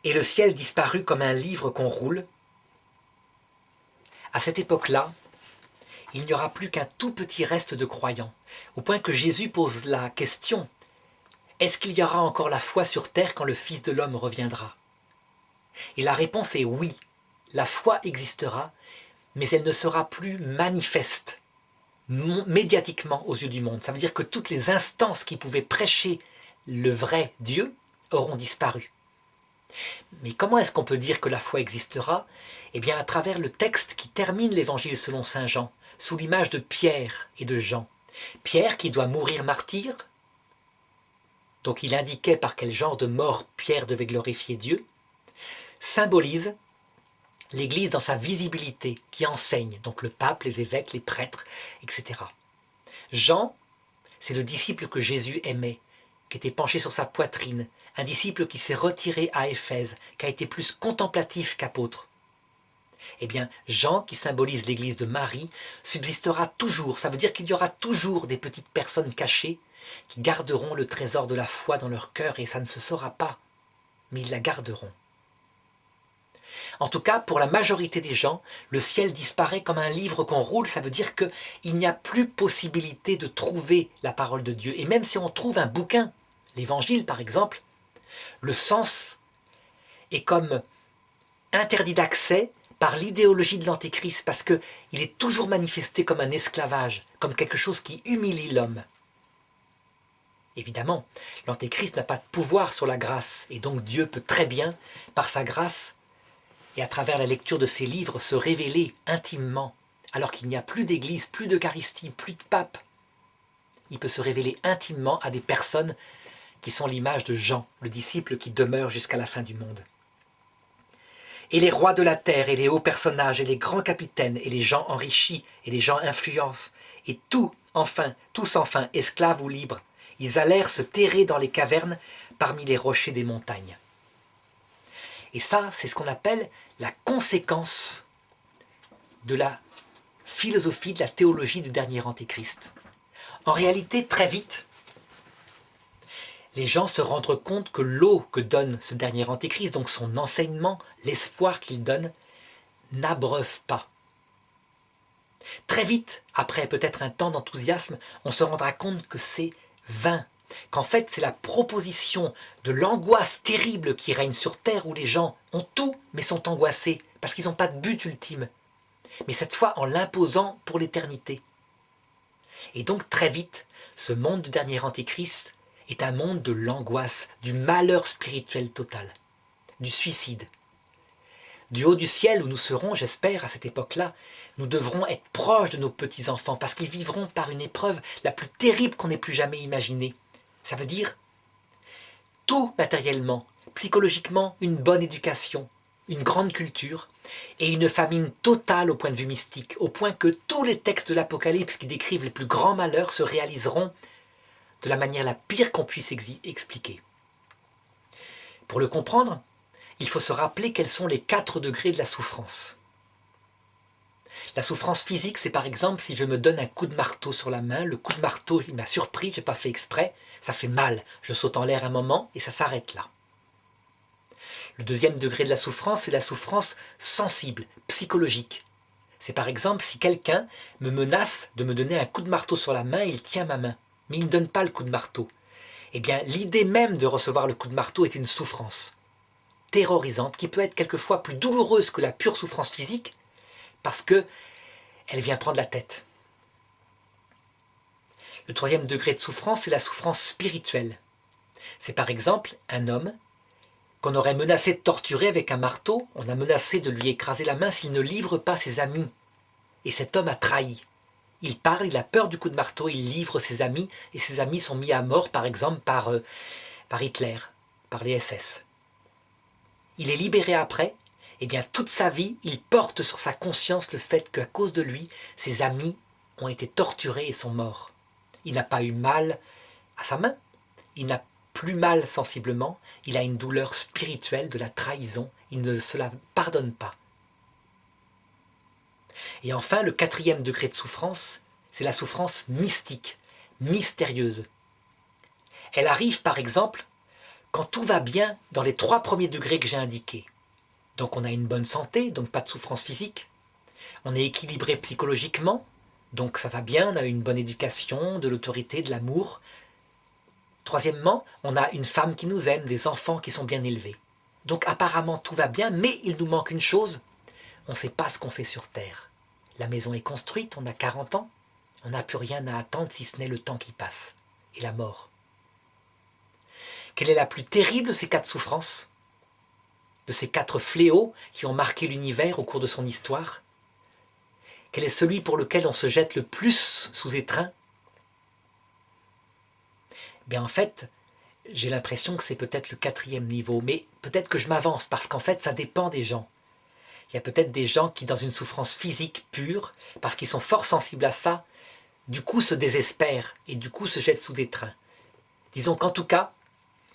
Et le ciel disparut comme un livre qu'on roule. À cette époque-là, il n'y aura plus qu'un tout petit reste de croyants, au point que Jésus pose la question, est-ce qu'il y aura encore la foi sur terre quand le Fils de l'homme reviendra? Et la réponse est oui, la foi existera, mais elle ne sera plus manifeste. médiatiquement aux yeux du monde. Ça veut dire que toutes les instances qui pouvaient prêcher le vrai Dieu auront disparu. Mais comment est-ce qu'on peut dire que la foi existera? Eh bien à travers le texte qui termine l'évangile selon saint Jean, sous l'image de Pierre et de Jean. Pierre qui doit mourir martyr, donc il indiquait par quel genre de mort Pierre devait glorifier Dieu, symbolise l'Église dans sa visibilité, qui enseigne, donc le pape, les évêques, les prêtres, etc. Jean, c'est le disciple que Jésus aimait, qui était penché sur sa poitrine, un disciple qui s'est retiré à Éphèse, qui a été plus contemplatif qu'apôtre. Eh bien, Jean, qui symbolise l'Église de Marie, subsistera toujours. Ça veut dire qu'il y aura toujours des petites personnes cachées qui garderont le trésor de la foi dans leur cœur, et ça ne se saura pas, mais ils la garderont. En tout cas, pour la majorité des gens, le ciel disparaît comme un livre qu'on roule. Ça veut dire qu'il n'y a plus possibilité de trouver la parole de Dieu. Et même si on trouve un bouquin, l'Évangile par exemple, le sens est comme interdit d'accès par l'idéologie de l'Antéchrist, parce qu'il est toujours manifesté comme un esclavage, comme quelque chose qui humilie l'homme. Évidemment, l'Antéchrist n'a pas de pouvoir sur la grâce, et donc Dieu peut très bien, par sa grâce, et à travers la lecture de ses livres, se révéler intimement, alors qu'il n'y a plus d'église, plus d'Eucharistie, plus de pape. Il peut se révéler intimement à des personnes qui sont l'image de Jean, le disciple qui demeure jusqu'à la fin du monde. Et les rois de la terre, et les hauts personnages, et les grands capitaines, et les gens enrichis, et les gens influents, et tous enfin, esclaves ou libres, ils allèrent se terrer dans les cavernes parmi les rochers des montagnes. Et ça, c'est ce qu'on appelle la conséquence de la philosophie, de la théologie du dernier Antéchrist. En réalité, très vite, les gens se rendront compte que l'eau que donne ce dernier Antéchrist, donc son enseignement, l'espoir qu'il donne, n'abreuve pas. Très vite, après peut-être un temps d'enthousiasme, on se rendra compte que c'est vain, qu'en fait c'est la proposition de l'angoisse terrible qui règne sur terre, où les gens ont tout mais sont angoissés parce qu'ils n'ont pas de but ultime, mais cette fois en l'imposant pour l'éternité. Et donc très vite, ce monde du dernier Antéchrist est un monde de l'angoisse, du malheur spirituel total, du suicide. Du haut du ciel où nous serons, j'espère, à cette époque-là, nous devrons être proches de nos petits-enfants parce qu'ils vivront par une épreuve la plus terrible qu'on ait pu jamais imaginer. Ça veut dire tout matériellement, psychologiquement, une bonne éducation, une grande culture et une famine totale au point de vue mystique, au point que tous les textes de l'Apocalypse qui décrivent les plus grands malheurs se réaliseront de la manière la pire qu'on puisse expliquer. Pour le comprendre, il faut se rappeler quels sont les 4 degrés de la souffrance. La souffrance physique, c'est par exemple si je me donne un coup de marteau sur la main, le coup de marteau, il m'a surpris, je n'ai pas fait exprès, ça fait mal, je saute en l'air un moment et ça s'arrête là. Le deuxième degré de la souffrance, c'est la souffrance sensible, psychologique. C'est par exemple si quelqu'un me menace de me donner un coup de marteau sur la main, il tient ma main, mais il ne donne pas le coup de marteau. Eh bien, l'idée même de recevoir le coup de marteau est une souffrance terrorisante qui peut être quelquefois plus douloureuse que la pure souffrance physique parce qu'elle vient prendre la tête. Le troisième degré de souffrance, c'est la souffrance spirituelle. C'est par exemple un homme qu'on aurait menacé de torturer avec un marteau, on a menacé de lui écraser la main s'il ne livre pas ses amis. Et cet homme a trahi. Il parle, il a peur du coup de marteau, il livre ses amis, et ses amis sont mis à mort par exemple par Hitler, par les SS. Il est libéré après, et bien toute sa vie, il porte sur sa conscience le fait qu'à cause de lui, ses amis ont été torturés et sont morts. Il n'a pas eu mal à sa main, il n'a plus mal sensiblement, il a une douleur spirituelle de la trahison, il ne se la pardonne pas. Et enfin, le 4e degré de souffrance, c'est la souffrance mystique, mystérieuse. Elle arrive par exemple quand tout va bien dans les 3 premiers degrés que j'ai indiqués. Donc on a une bonne santé, donc pas de souffrance physique. On est équilibré psychologiquement, donc ça va bien, on a une bonne éducation, de l'autorité, de l'amour. Troisièmement, on a une femme qui nous aime, des enfants qui sont bien élevés. Donc apparemment tout va bien, mais il nous manque une chose, on ne sait pas ce qu'on fait sur Terre. La maison est construite, on a 40 ans, On n'a plus rien à attendre si ce n'est le temps qui passe et la mort. Quelle est la plus terrible de ces 4 souffrances, de ces 4 fléaux qui ont marqué l'univers au cours de son histoire? Quel est celui pour lequel on se jette le plus sous étreint? Bien, en fait, j'ai l'impression que c'est peut-être le 4e niveau, mais peut-être que je m'avance, parce qu'en fait, ça dépend des gens. Il y a peut-être des gens qui, dans une souffrance physique pure, parce qu'ils sont fort sensibles à ça, du coup se désespèrent et du coup se jettent sous des trains. Disons qu'en tout cas,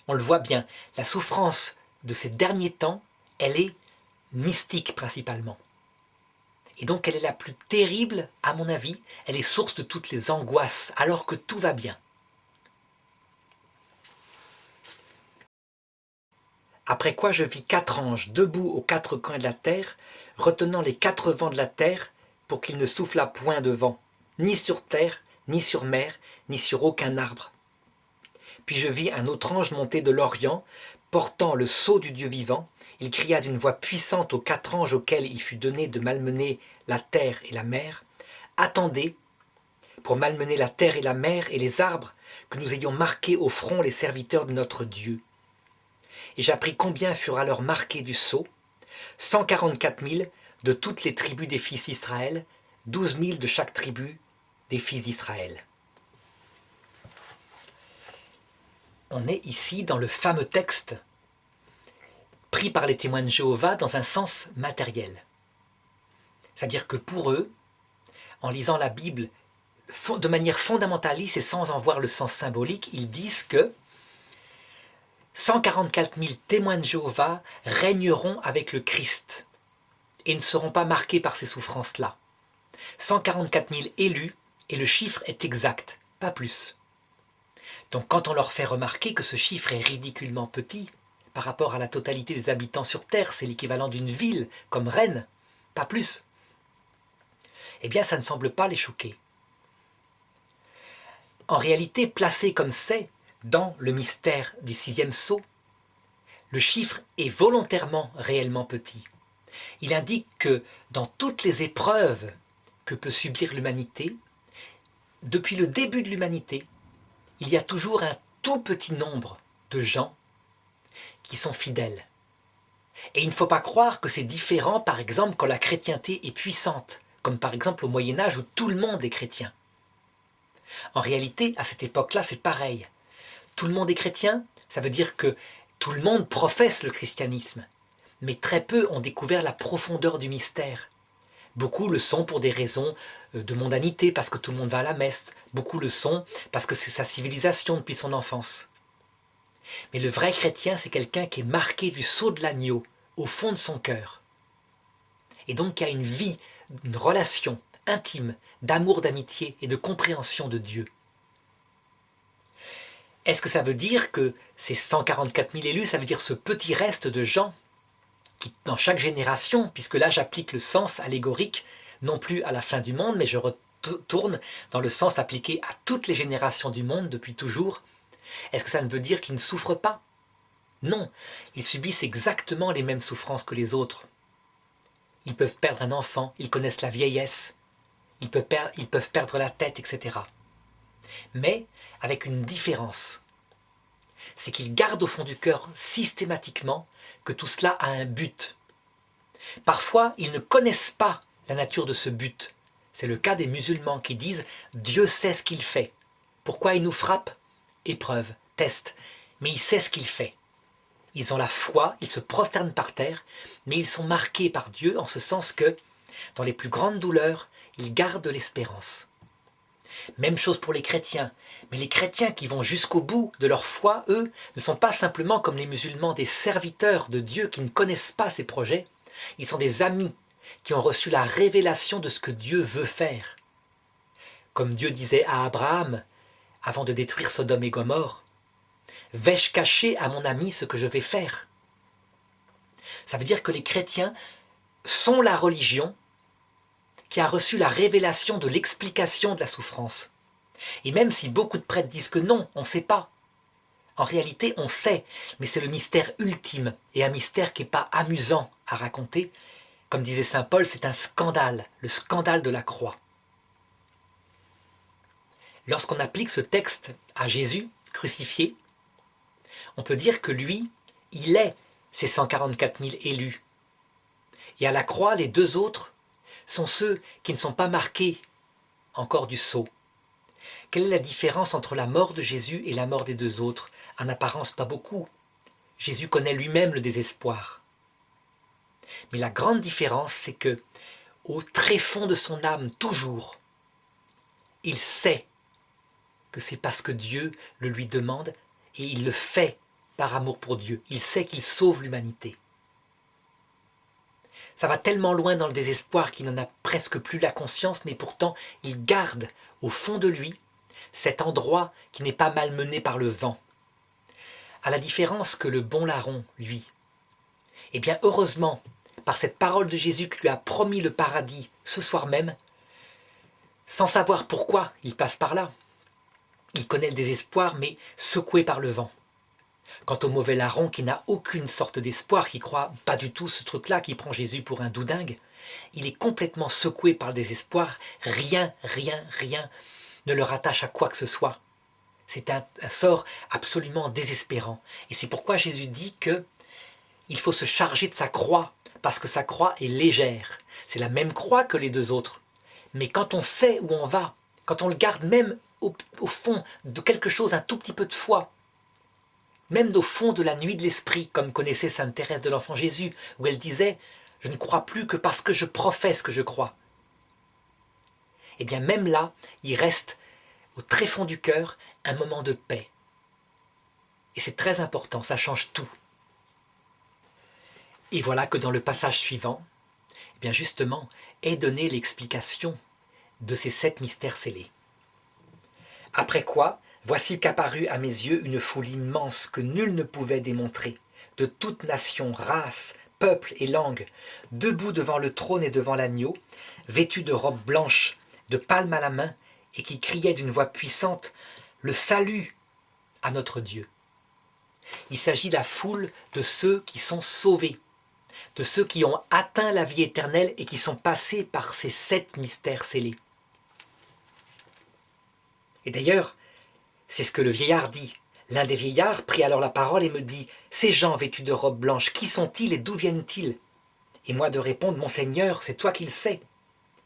on le voit bien, la souffrance de ces derniers temps, elle est mystique principalement. Et donc elle est la plus terrible, à mon avis, elle est source de toutes les angoisses, alors que tout va bien. Après quoi je vis 4 anges debout aux 4 coins de la terre, retenant les 4 vents de la terre pour qu'il ne soufflât point de vent, ni sur terre, ni sur mer, ni sur aucun arbre. Puis je vis un autre ange monter de l'Orient, portant le sceau du Dieu vivant. Il cria d'une voix puissante aux 4 anges auxquels il fut donné de malmener la terre et la mer. Attendez, pour malmener la terre et la mer et les arbres, que nous ayons marqué au front les serviteurs de notre Dieu. Et j'appris combien furent alors marqués du sceau, 144 000 de toutes les tribus des fils d'Israël, 12 000 de chaque tribu des fils d'Israël. On est ici dans le fameux texte pris par les témoins de Jéhovah dans un sens matériel. C'est-à-dire que pour eux, en lisant la Bible de manière fondamentaliste et sans en voir le sens symbolique, ils disent que 144 000 témoins de Jéhovah régneront avec le Christ et ne seront pas marqués par ces souffrances-là. 144 000 élus, et le chiffre est exact, pas plus. Donc quand on leur fait remarquer que ce chiffre est ridiculement petit par rapport à la totalité des habitants sur Terre, c'est l'équivalent d'une ville comme Rennes, pas plus, eh bien ça ne semble pas les choquer. En réalité, placé comme c'est dans le mystère du 6e sceau, le chiffre est volontairement réellement petit. Il indique que dans toutes les épreuves que peut subir l'humanité, depuis le début de l'humanité, il y a toujours un tout petit nombre de gens qui sont fidèles. Et il ne faut pas croire que c'est différent, par exemple, quand la chrétienté est puissante, comme par exemple au Moyen-Âge où tout le monde est chrétien. En réalité, à cette époque-là, c'est pareil. Tout le monde est chrétien, ça veut dire que tout le monde professe le christianisme, mais très peu ont découvert la profondeur du mystère. Beaucoup le sont pour des raisons de mondanité, parce que tout le monde va à la messe. Beaucoup le sont parce que c'est sa civilisation depuis son enfance. Mais le vrai chrétien, c'est quelqu'un qui est marqué du sceau de l'agneau au fond de son cœur. Et donc qui a une vie, une relation intime, d'amour, d'amitié et de compréhension de Dieu. Est-ce que ça veut dire que ces 144 000 élus, ça veut dire ce petit reste de gens qui, dans chaque génération, puisque là j'applique le sens allégorique, non plus à la fin du monde, mais je retourne dans le sens appliqué à toutes les générations du monde depuis toujours, est-ce que ça ne veut dire qu'ils ne souffrent pas? Non, ils subissent exactement les mêmes souffrances que les autres. Ils peuvent perdre un enfant, ils connaissent la vieillesse, ils peuvent perdre la tête, etc. Mais avec une différence. C'est qu'ils gardent au fond du cœur systématiquement que tout cela a un but. Parfois, ils ne connaissent pas la nature de ce but. C'est le cas des musulmans qui disent « Dieu sait ce qu'il fait ». Pourquoi il nous frappe? Épreuve, test. Mais il sait ce qu'il fait. Ils ont la foi, ils se prosternent par terre, mais ils sont marqués par Dieu en ce sens que, dans les plus grandes douleurs, ils gardent l'espérance. Même chose pour les chrétiens. Mais les chrétiens qui vont jusqu'au bout de leur foi, eux, ne sont pas simplement comme les musulmans des serviteurs de Dieu qui ne connaissent pas ses projets. Ils sont des amis qui ont reçu la révélation de ce que Dieu veut faire. Comme Dieu disait à Abraham, avant de détruire Sodome et Gomorrhe, « Vais-je cacher à mon ami ce que je vais faire ?» Ça veut dire que les chrétiens sont la religion qui a reçu la révélation de l'explication de la souffrance. Et même si beaucoup de prêtres disent que non, on ne sait pas. En réalité, on sait, mais c'est le mystère ultime, et un mystère qui n'est pas amusant à raconter. Comme disait saint Paul, c'est un scandale, le scandale de la croix. Lorsqu'on applique ce texte à Jésus crucifié, on peut dire que lui, il est ces 144 000 élus. Et à la croix, les deux autres sont ceux qui ne sont pas marqués encore du sceau. Quelle est la différence entre la mort de Jésus et la mort des deux autres? En apparence, pas beaucoup. Jésus connaît lui-même le désespoir. Mais la grande différence, c'est que, au tréfonds de son âme, toujours, il sait que c'est parce que Dieu le lui demande et il le fait par amour pour Dieu. Il sait qu'il sauve l'humanité. Ça va tellement loin dans le désespoir qu'il n'en a presque plus la conscience, mais pourtant il garde au fond de lui cet endroit qui n'est pas malmené par le vent. À la différence que le bon larron, lui, eh bien heureusement, par cette parole de Jésus qui lui a promis le paradis ce soir même, sans savoir pourquoi il passe par là. Il connaît le désespoir, mais secoué par le vent. Quant au mauvais larron qui n'a aucune sorte d'espoir, qui croit pas du tout ce truc-là, qui prend Jésus pour un doudingue, il est complètement secoué par le désespoir, rien ne le rattache à quoi que ce soit. C'est un sort absolument désespérant. Et c'est pourquoi Jésus dit qu'il faut se charger de sa croix, parce que sa croix est légère. C'est la même croix que les deux autres. Mais quand on sait où on va, quand on le garde même au fond de quelque chose, un tout petit peu de foi, même au fond de la nuit de l'esprit, comme connaissait sainte Thérèse de l'Enfant Jésus, où elle disait « Je ne crois plus que parce que je professe que je crois ». Eh bien même là, il reste au tréfonds du cœur un moment de paix. Et c'est très important, ça change tout. Et voilà que dans le passage suivant, eh bien justement, est donnée l'explication de ces 7 mystères scellés. Après quoi, voici qu'apparut à mes yeux une foule immense que nul ne pouvait démontrer, de toute nation, race, peuple et langue, debout devant le trône et devant l'agneau, vêtus de robes blanches, de palmes à la main, et qui criaient d'une voix puissante « Le salut à notre Dieu !» Il s'agit de la foule de ceux qui sont sauvés, de ceux qui ont atteint la vie éternelle et qui sont passés par ces 7 mystères scellés. Et d'ailleurs, c'est ce que le vieillard dit. L'un des vieillards prit alors la parole et me dit « Ces gens vêtus de robes blanches, qui sont-ils et d'où viennent-ils » Et moi de répondre « Mon Seigneur, c'est toi qui le sais. »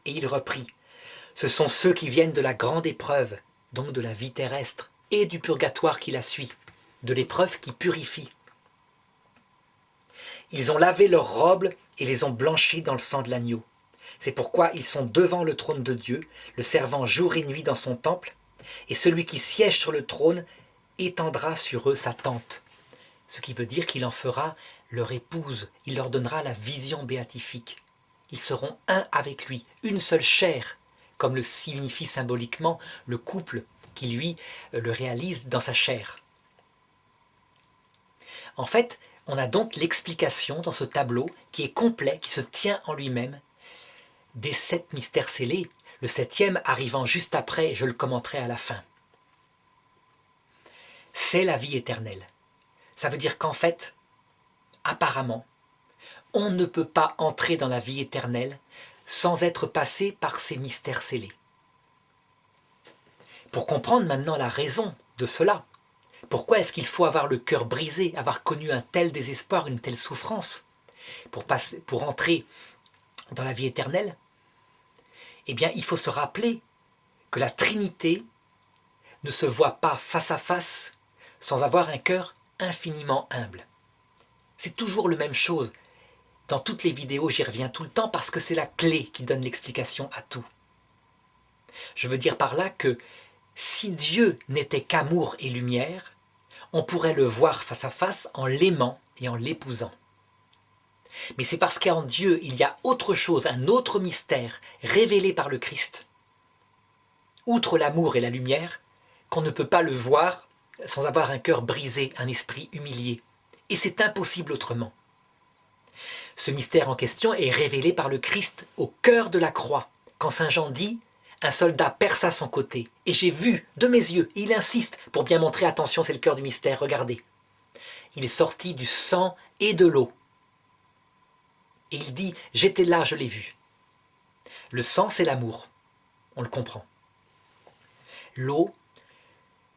Et il reprit « Ce sont ceux qui viennent de la grande épreuve, donc de la vie terrestre, et du purgatoire qui la suit, de l'épreuve qui purifie. Ils ont lavé leurs robes et les ont blanchies dans le sang de l'agneau. C'est pourquoi ils sont devant le trône de Dieu, le servant jour et nuit dans son temple, et celui qui siège sur le trône étendra sur eux sa tente. Ce qui veut dire qu'il en fera leur épouse, il leur donnera la vision béatifique. Ils seront un avec lui, une seule chair, comme le signifie symboliquement le couple qui lui le réalise dans sa chair. En fait, on a donc l'explication dans ce tableau qui est complet, qui se tient en lui-même, des 7 mystères scellés, le 7e arrivant juste après, je le commenterai à la fin. C'est la vie éternelle. Ça veut dire qu'en fait, apparemment, on ne peut pas entrer dans la vie éternelle sans être passé par ces mystères scellés. Pour comprendre maintenant la raison de cela, pourquoi est-ce qu'il faut avoir le cœur brisé, avoir connu un tel désespoir, une telle souffrance, pour entrer dans la vie éternelle? Eh bien, il faut se rappeler que la Trinité ne se voit pas face à face sans avoir un cœur infiniment humble. C'est toujours la même chose. Dans toutes les vidéos, j'y reviens tout le temps parce que c'est la clé qui donne l'explication à tout. Je veux dire par là que si Dieu n'était qu'amour et lumière, on pourrait le voir face à face en l'aimant et en l'épousant. Mais c'est parce qu'en Dieu, il y a autre chose, un autre mystère révélé par le Christ, outre l'amour et la lumière, qu'on ne peut pas le voir sans avoir un cœur brisé, un esprit humilié. Et c'est impossible autrement. Ce mystère en question est révélé par le Christ au cœur de la croix, quand saint Jean dit « Un soldat perça son côté, et j'ai vu de mes yeux, et il insiste pour bien montrer, attention, c'est le cœur du mystère, regardez. Il est sorti du sang et de l'eau. Et il dit « J'étais là, je l'ai vu ». Le sang, c'est l'amour, on le comprend. L'eau,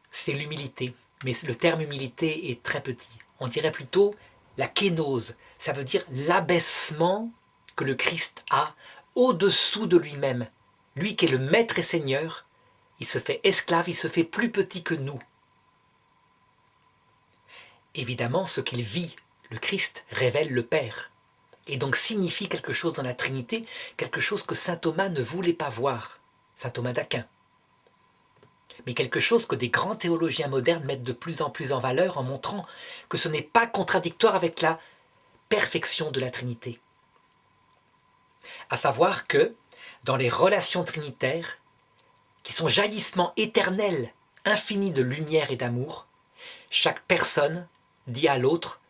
c'est l'humilité, mais le terme humilité est très petit. On dirait plutôt la kénose, ça veut dire l'abaissement que le Christ a au-dessous de lui-même. Lui qui est le maître et seigneur, il se fait esclave, il se fait plus petit que nous. Évidemment, ce qu'il vit, le Christ, révèle le Père, et donc signifie quelque chose dans la Trinité, quelque chose que saint Thomas ne voulait pas voir, saint Thomas d'Aquin. Mais quelque chose que des grands théologiens modernes mettent de plus en plus en valeur en montrant que ce n'est pas contradictoire avec la perfection de la Trinité. À savoir que, dans les relations trinitaires, qui sont jaillissements éternels, infinis de lumière et d'amour, chaque personne dit à l'autre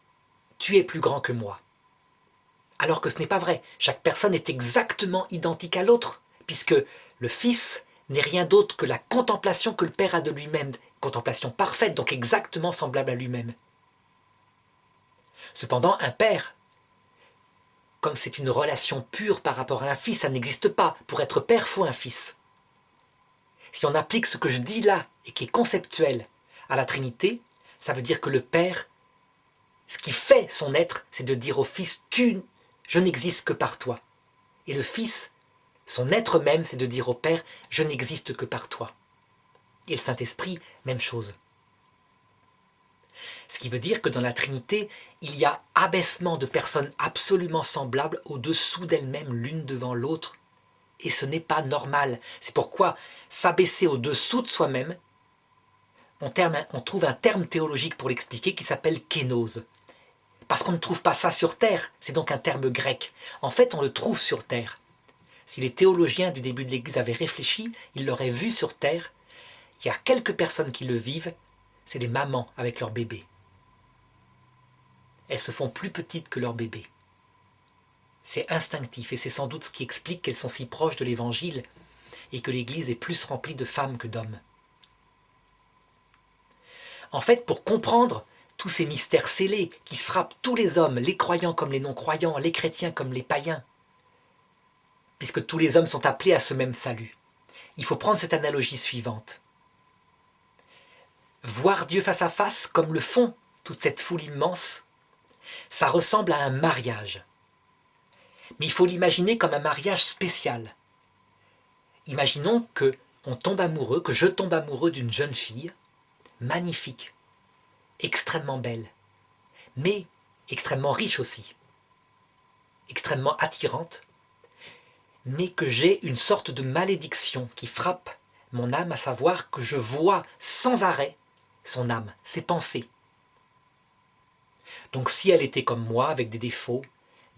« tu es plus grand que moi ». Alors que ce n'est pas vrai, chaque personne est exactement identique à l'autre, puisque le Fils n'est rien d'autre que la contemplation que le Père a de lui-même, contemplation parfaite, donc exactement semblable à lui-même. Cependant, un Père, comme c'est une relation pure par rapport à un Fils, ça n'existe pas. Pour être Père, il faut un Fils. Si on applique ce que je dis là, et qui est conceptuel, à la Trinité, ça veut dire que le Père, ce qui fait son être, c'est de dire au Fils « je n'existe que par toi ». Et le Fils, son être même, c'est de dire au Père « je n'existe que par toi ». Et le Saint-Esprit, même chose. Ce qui veut dire que dans la Trinité, il y a abaissement de personnes absolument semblables au-dessous d'elles-mêmes, l'une devant l'autre. Et ce n'est pas normal. C'est pourquoi s'abaisser au-dessous de soi-même, on trouve un terme théologique pour l'expliquer qui s'appelle kénose. Parce qu'on ne trouve pas ça sur Terre, c'est donc un terme grec. En fait, on le trouve sur Terre. Si les théologiens du début de l'Église avaient réfléchi, ils l'auraient vu sur Terre. Il y a quelques personnes qui le vivent, c'est les mamans avec leurs bébés. Elles se font plus petites que leurs bébés. C'est instinctif et c'est sans doute ce qui explique qu'elles sont si proches de l'Évangile et que l'Église est plus remplie de femmes que d'hommes. En fait, pour comprendre tous ces mystères scellés qui se frappent tous les hommes, les croyants comme les non-croyants, les chrétiens comme les païens, puisque tous les hommes sont appelés à ce même salut, il faut prendre cette analogie suivante. Voir Dieu face à face, comme le font toute cette foule immense, ça ressemble à un mariage. Mais il faut l'imaginer comme un mariage spécial. Imaginons que on tombe amoureux, que je tombe amoureux d'une jeune fille, magnifique, extrêmement belle, mais extrêmement riche aussi, extrêmement attirante, mais que j'ai une sorte de malédiction qui frappe mon âme, à savoir que je vois sans arrêt son âme, ses pensées. Donc si elle était comme moi, avec des défauts,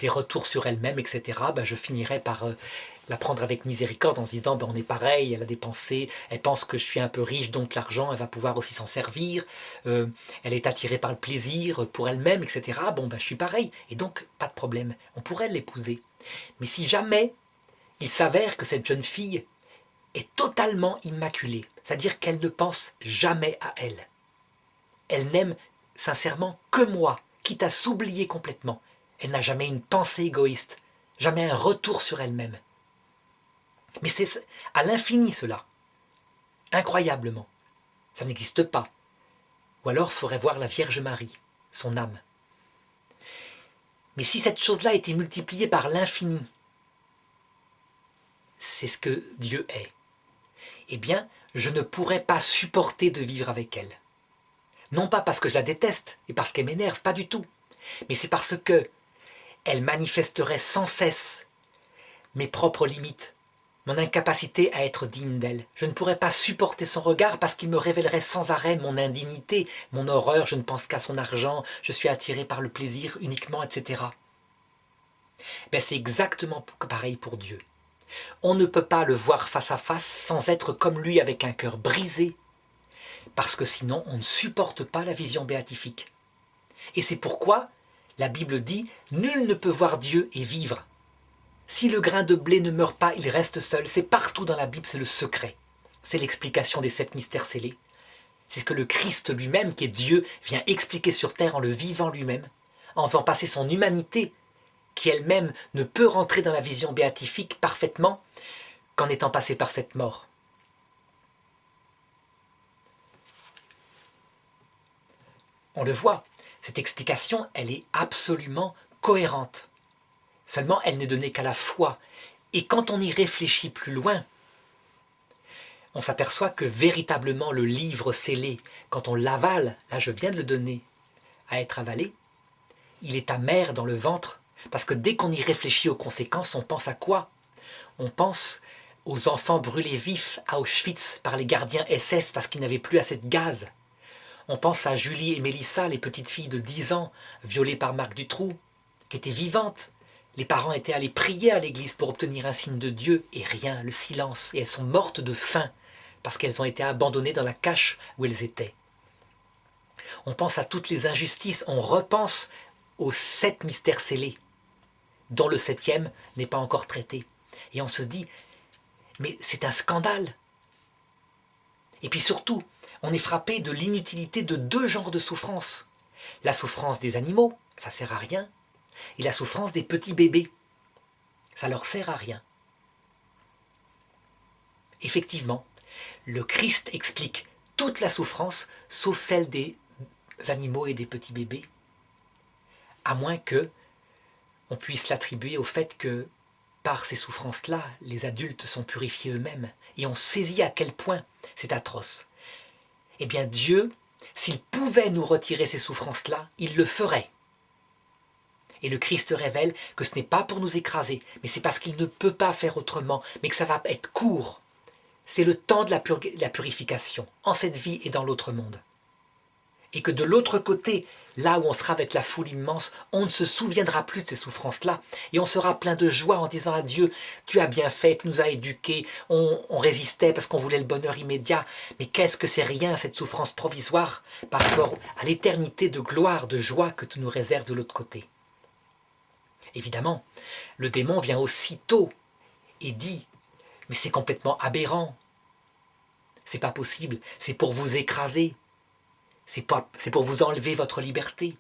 des retours sur elle-même, etc., je finirais par la prendre avec miséricorde en se disant on est pareil, elle a des pensées, elle pense que je suis un peu riche, donc l'argent, elle va pouvoir aussi s'en servir, elle est attirée par le plaisir pour elle-même, etc. Je suis pareil, et donc pas de problème, on pourrait l'épouser. Mais si jamais il s'avère que cette jeune fille est totalement immaculée, c'est-à-dire qu'elle ne pense jamais à elle, elle n'aime sincèrement que moi, quitte à s'oublier complètement. Elle n'a jamais une pensée égoïste, jamais un retour sur elle-même. Mais c'est à l'infini cela, incroyablement. Ça n'existe pas. Ou alors il faudrait voir la Vierge Marie, son âme. Mais si cette chose-là était multipliée par l'infini, c'est ce que Dieu est. Eh bien, je ne pourrais pas supporter de vivre avec elle. Non pas parce que je la déteste et parce qu'elle m'énerve, pas du tout. Mais c'est parce que elle manifesterait sans cesse mes propres limites, mon incapacité à être digne d'elle. Je ne pourrais pas supporter son regard parce qu'il me révélerait sans arrêt mon indignité, mon horreur, je ne pense qu'à son argent, je suis attiré par le plaisir uniquement, etc. C'est exactement pareil pour Dieu. On ne peut pas le voir face à face sans être comme lui avec un cœur brisé, parce que sinon on ne supporte pas la vision béatifique. Et c'est pourquoi la Bible dit « Nul ne peut voir Dieu et vivre ». Si le grain de blé ne meurt pas, il reste seul. C'est partout dans la Bible, c'est le secret. C'est l'explication des 7 mystères scellés. C'est ce que le Christ lui-même, qui est Dieu, vient expliquer sur terre en le vivant lui-même, en faisant passer son humanité, qui elle-même ne peut rentrer dans la vision béatifique parfaitement qu'en étant passée par cette mort. On le voit, cette explication, elle est absolument cohérente. Seulement, elle n'est donnée qu'à la foi. Et quand on y réfléchit plus loin, on s'aperçoit que véritablement le livre scellé, quand on l'avale, là je viens de le donner à être avalé, il est amer dans le ventre, parce que dès qu'on y réfléchit aux conséquences, on pense à quoi? On pense aux enfants brûlés vifs à Auschwitz par les gardiens SS parce qu'ils n'avaient plus assez de gaz. On pense à Julie et Mélissa, les petites filles de 10 ans, violées par Marc Dutroux, qui étaient vivantes. Les parents étaient allés prier à l'église pour obtenir un signe de Dieu, et rien, le silence, et elles sont mortes de faim, parce qu'elles ont été abandonnées dans la cache où elles étaient. On pense à toutes les injustices, on repense aux 7 mystères scellés, dont le 7e n'est pas encore traité. Et on se dit, mais c'est un scandale. Et puis surtout, on est frappé de l'inutilité de 2 genres de souffrance. La souffrance des animaux, ça sert à rien, et la souffrance des petits bébés, ça leur sert à rien. Effectivement, le Christ explique toute la souffrance, sauf celle des animaux et des petits bébés, à moins que on puisse l'attribuer au fait que par ces souffrances-là, les adultes sont purifiés eux-mêmes, et on saisit à quel point c'est atroce. Eh bien Dieu, s'il pouvait nous retirer ces souffrances-là, il le ferait. Et le Christ révèle que ce n'est pas pour nous écraser, mais c'est parce qu'il ne peut pas faire autrement, mais que ça va être court. C'est le temps de la purification, en cette vie et dans l'autre monde. Et que de l'autre côté, là où on sera avec la foule immense, on ne se souviendra plus de ces souffrances-là, et on sera plein de joie en disant à Dieu, tu as bien fait, tu nous as éduqués, on résistait parce qu'on voulait le bonheur immédiat, mais qu'est-ce que c'est rien cette souffrance provisoire par rapport à l'éternité de gloire, de joie que tu nous réserves de l'autre côté. Évidemment, le démon vient aussitôt et dit, mais c'est complètement aberrant, c'est pas possible, c'est pour vous écraser. C'est pour vous enlever votre liberté.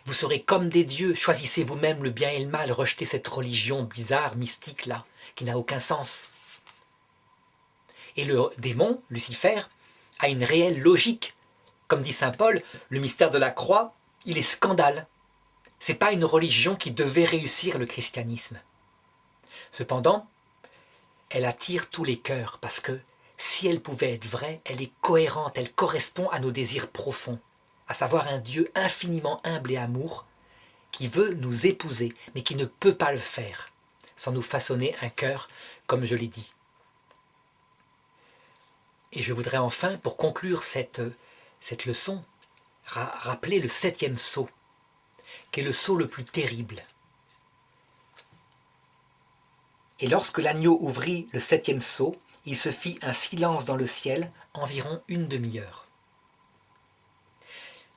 Vous serez comme des dieux, choisissez vous-même le bien et le mal, rejetez cette religion bizarre, mystique là, qui n'a aucun sens. Et le démon, Lucifer, a une réelle logique. Comme dit saint Paul, le mystère de la croix, il est scandale. Ce n'est pas une religion qui devait réussir le christianisme. Cependant, elle attire tous les cœurs parce que si elle pouvait être vraie, elle est cohérente, elle correspond à nos désirs profonds, à savoir un Dieu infiniment humble et amour, qui veut nous épouser, mais qui ne peut pas le faire, sans nous façonner un cœur, comme je l'ai dit. Et je voudrais enfin, pour conclure cette leçon, rappeler le 7e sceau, qui est le sceau le plus terrible. Et lorsque l'agneau ouvrit le 7e sceau, il se fit un silence dans le ciel, environ une demi-heure.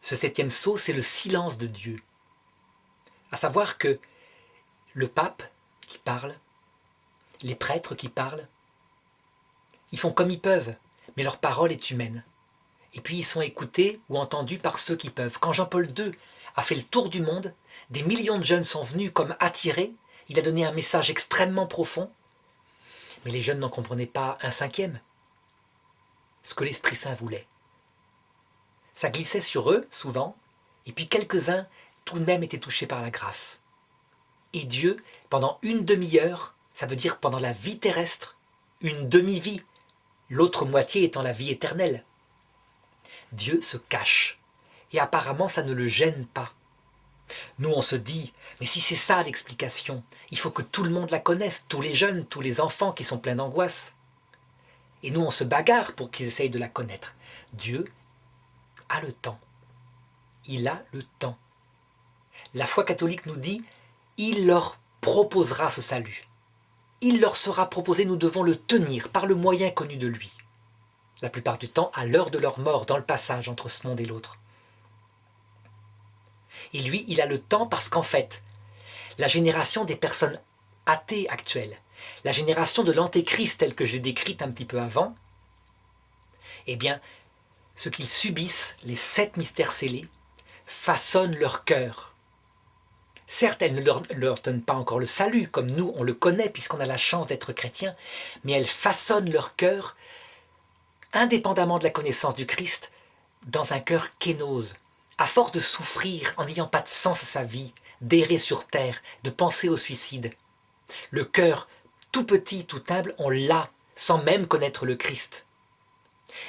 Ce 7e sceau, c'est le silence de Dieu. À savoir que le pape qui parle, les prêtres qui parlent, ils font comme ils peuvent, mais leur parole est humaine. Et puis ils sont écoutés ou entendus par ceux qui peuvent. Quand Jean-Paul II a fait le tour du monde, des millions de jeunes sont venus comme attirés, il a donné un message extrêmement profond, mais les jeunes n'en comprenaient pas un cinquième. Ce que l'Esprit Saint voulait. Ça glissait sur eux, souvent, et puis quelques-uns, tout de même, étaient touchés par la grâce. Et Dieu, pendant une demi-heure, ça veut dire pendant la vie terrestre, une demi-vie, l'autre moitié étant la vie éternelle. Dieu se cache, et apparemment ça ne le gêne pas. Nous on se dit, mais si c'est ça l'explication, il faut que tout le monde la connaisse, tous les jeunes, tous les enfants qui sont pleins d'angoisse. Et nous on se bagarre pour qu'ils essayent de la connaître. Dieu a le temps. Il a le temps. La foi catholique nous dit, il leur proposera ce salut. Il leur sera proposé, nous devons le tenir par le moyen connu de lui. La plupart du temps, à l'heure de leur mort, dans le passage entre ce monde et l'autre. Et lui, il a le temps parce qu'en fait, la génération des personnes athées actuelles, la génération de l'antéchrist telle que je l'ai décrite un petit peu avant, eh bien, ce qu'ils subissent, les 7 mystères scellés, façonnent leur cœur. Certes, elles ne leur donnent pas encore le salut, comme nous, on le connaît puisqu'on a la chance d'être chrétien, mais elles façonnent leur cœur, indépendamment de la connaissance du Christ, dans un cœur kénose, À force de souffrir en n'ayant pas de sens à sa vie, d'errer sur terre, de penser au suicide, le cœur tout petit, tout humble, on l'a sans même connaître le Christ.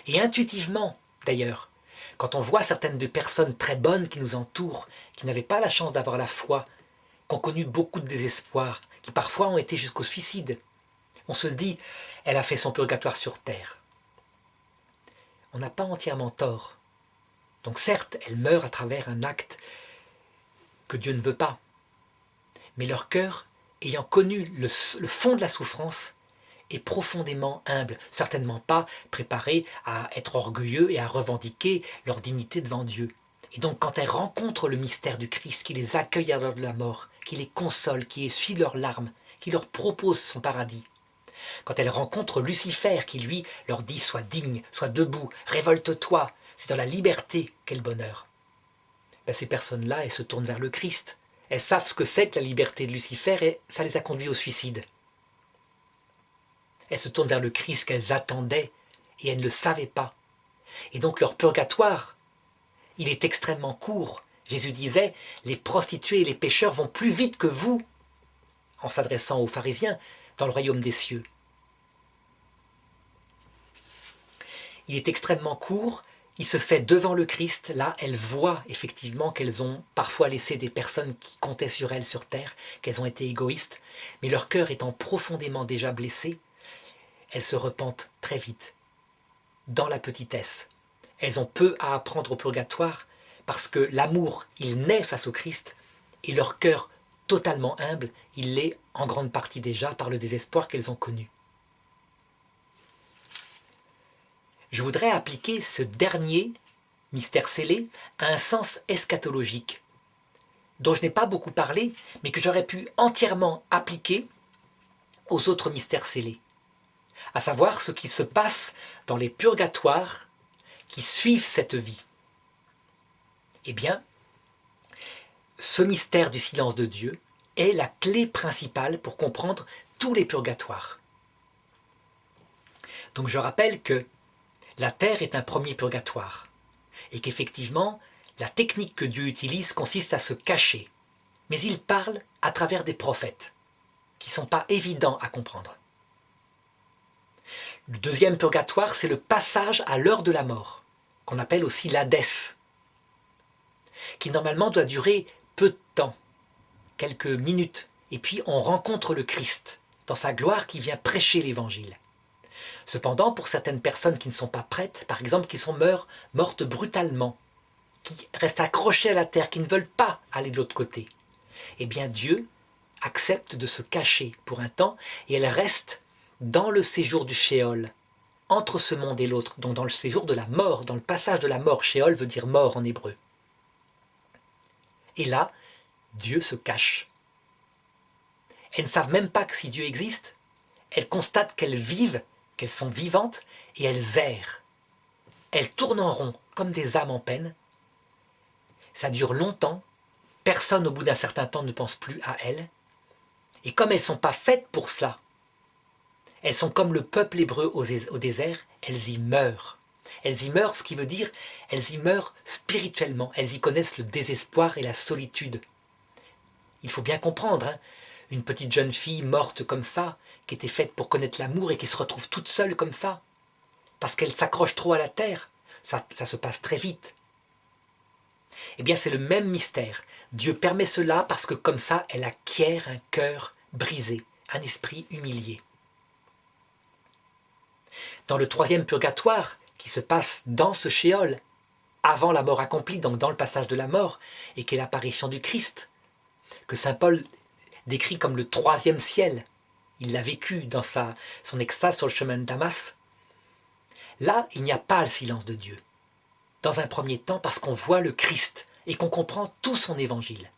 Et intuitivement, d'ailleurs, quand on voit certaines de personnes très bonnes qui nous entourent, qui n'avaient pas la chance d'avoir la foi, qui ont connu beaucoup de désespoir, qui parfois ont été jusqu'au suicide, on se dit, elle a fait son purgatoire sur terre. On n'a pas entièrement tort. Donc certes, elle meurt à travers un acte que Dieu ne veut pas. Mais leur cœur, ayant connu le fond de la souffrance, est profondément humble, certainement pas préparé à être orgueilleux et à revendiquer leur dignité devant Dieu. Et donc quand elles rencontrent le mystère du Christ, qui les accueille à l'heure de la mort, qui les console, qui essuie leurs larmes, qui leur propose son paradis, quand elles rencontrent Lucifer, qui lui leur dit « sois digne, sois debout, révolte-toi », c'est dans la liberté qu'est le bonheur. Ben, ces personnes-là, elles se tournent vers le Christ. Elles savent ce que c'est que la liberté de Lucifer et ça les a conduits au suicide. Elles se tournent vers le Christ qu'elles attendaient et elles ne le savaient pas. Et donc leur purgatoire, il est extrêmement court. Jésus disait, les prostituées et les pécheurs vont plus vite que vous, en s'adressant aux pharisiens, dans le royaume des cieux. Il est extrêmement court, il se fait devant le Christ, là elles voient effectivement qu'elles ont parfois laissé des personnes qui comptaient sur elles sur terre, qu'elles ont été égoïstes, mais leur cœur étant profondément déjà blessé, elles se repentent très vite, dans la petitesse. Elles ont peu à apprendre au purgatoire, parce que l'amour, il naît face au Christ, et leur cœur totalement humble, il l'est en grande partie déjà par le désespoir qu'elles ont connu. Je voudrais appliquer ce dernier mystère scellé à un sens eschatologique, dont je n'ai pas beaucoup parlé, mais que j'aurais pu entièrement appliquer aux autres mystères scellés, à savoir ce qui se passe dans les purgatoires qui suivent cette vie. Eh bien, ce mystère du silence de Dieu est la clé principale pour comprendre tous les purgatoires. Donc je rappelle que la terre est un premier purgatoire et qu'effectivement, la technique que Dieu utilise consiste à se cacher. Mais il parle à travers des prophètes qui ne sont pas évidents à comprendre. Le deuxième purgatoire, c'est le passage à l'heure de la mort, qu'on appelle aussi l'Hadès, qui normalement doit durer peu de temps, quelques minutes, et puis on rencontre le Christ dans sa gloire qui vient prêcher l'Évangile. Cependant, pour certaines personnes qui ne sont pas prêtes, par exemple qui sont mortes brutalement, qui restent accrochées à la terre, qui ne veulent pas aller de l'autre côté, eh bien Dieu accepte de se cacher pour un temps et elle reste dans le séjour du Shéol, entre ce monde et l'autre, donc dans le séjour de la mort, dans le passage de la mort. Shéol veut dire mort en hébreu. Et là, Dieu se cache. Elles ne savent même pas que si Dieu existe, elles constatent qu'elles vivent, qu'elles sont vivantes et elles errent. Elles tournent en rond comme des âmes en peine. Ça dure longtemps, personne au bout d'un certain temps ne pense plus à elles. Et comme elles ne sont pas faites pour cela, elles sont comme le peuple hébreu au désert, elles y meurent. Elles y meurent, ce qui veut dire, elles y meurent spirituellement. Elles y connaissent le désespoir et la solitude. Il faut bien comprendre, hein, une petite jeune fille morte comme ça, qui était faite pour connaître l'amour et qui se retrouve toute seule comme ça, parce qu'elle s'accroche trop à la terre, ça se passe très vite. Eh bien, c'est le même mystère. Dieu permet cela parce que comme ça, elle acquiert un cœur brisé, un esprit humilié. Dans le troisième purgatoire, qui se passe dans ce shéol, avant la mort accomplie, donc dans le passage de la mort, et qui est l'apparition du Christ, que saint Paul décrit comme le troisième ciel, il l'a vécu dans son extase sur le chemin de Damas, là, il n'y a pas le silence de Dieu. Dans un premier temps, parce qu'on voit le Christ et qu'on comprend tout son évangile.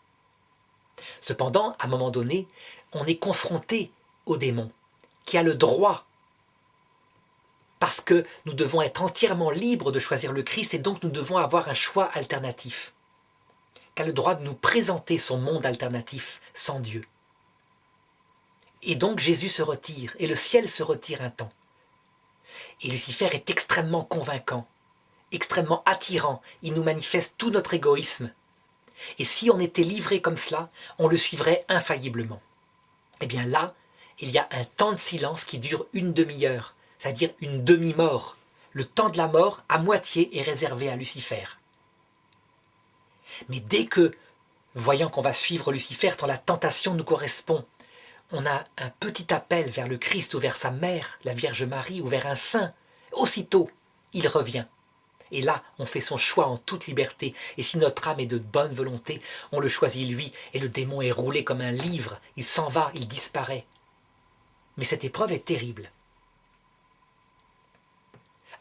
Cependant, à un moment donné, on est confronté au démon, qui a le droit, parce que nous devons être entièrement libres de choisir le Christ et donc nous devons avoir un choix alternatif, qui a le droit de nous présenter son monde alternatif sans Dieu. Et donc Jésus se retire, et le ciel se retire un temps. Et Lucifer est extrêmement convaincant. extrêmement attirant, il nous manifeste tout notre égoïsme. Et si on était livré comme cela, on le suivrait infailliblement. Eh bien là, il y a un temps de silence qui dure une demi-heure, c'est-à-dire une demi-mort. Le temps de la mort, à moitié, est réservé à Lucifer. Mais dès que, voyant qu'on va suivre Lucifer, tant la tentation nous correspond, on a un petit appel vers le Christ ou vers sa mère, la Vierge Marie, ou vers un saint, aussitôt, il revient. Et là, on fait son choix en toute liberté. Et si notre âme est de bonne volonté, on le choisit lui, et le démon est roulé comme un livre. Il s'en va, il disparaît. Mais cette épreuve est terrible.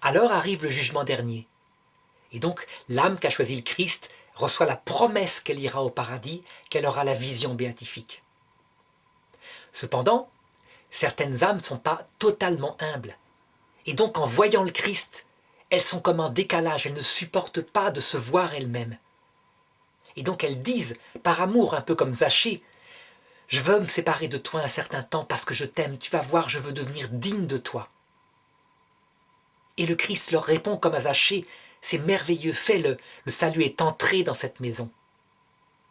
Alors arrive le jugement dernier. Et donc, l'âme qu'a choisi le Christ reçoit la promesse qu'elle ira au paradis, qu'elle aura la vision béatifique. Cependant, certaines âmes ne sont pas totalement humbles. Et donc, en voyant le Christ, elles sont comme en décalage, elles ne supportent pas de se voir elles-mêmes. Et donc elles disent, par amour, un peu comme Zachée, « Je veux me séparer de toi un certain temps parce que je t'aime, tu vas voir, je veux devenir digne de toi. » Et le Christ leur répond comme à Zachée, « C'est merveilleux, fais-le, le salut est entré dans cette maison. »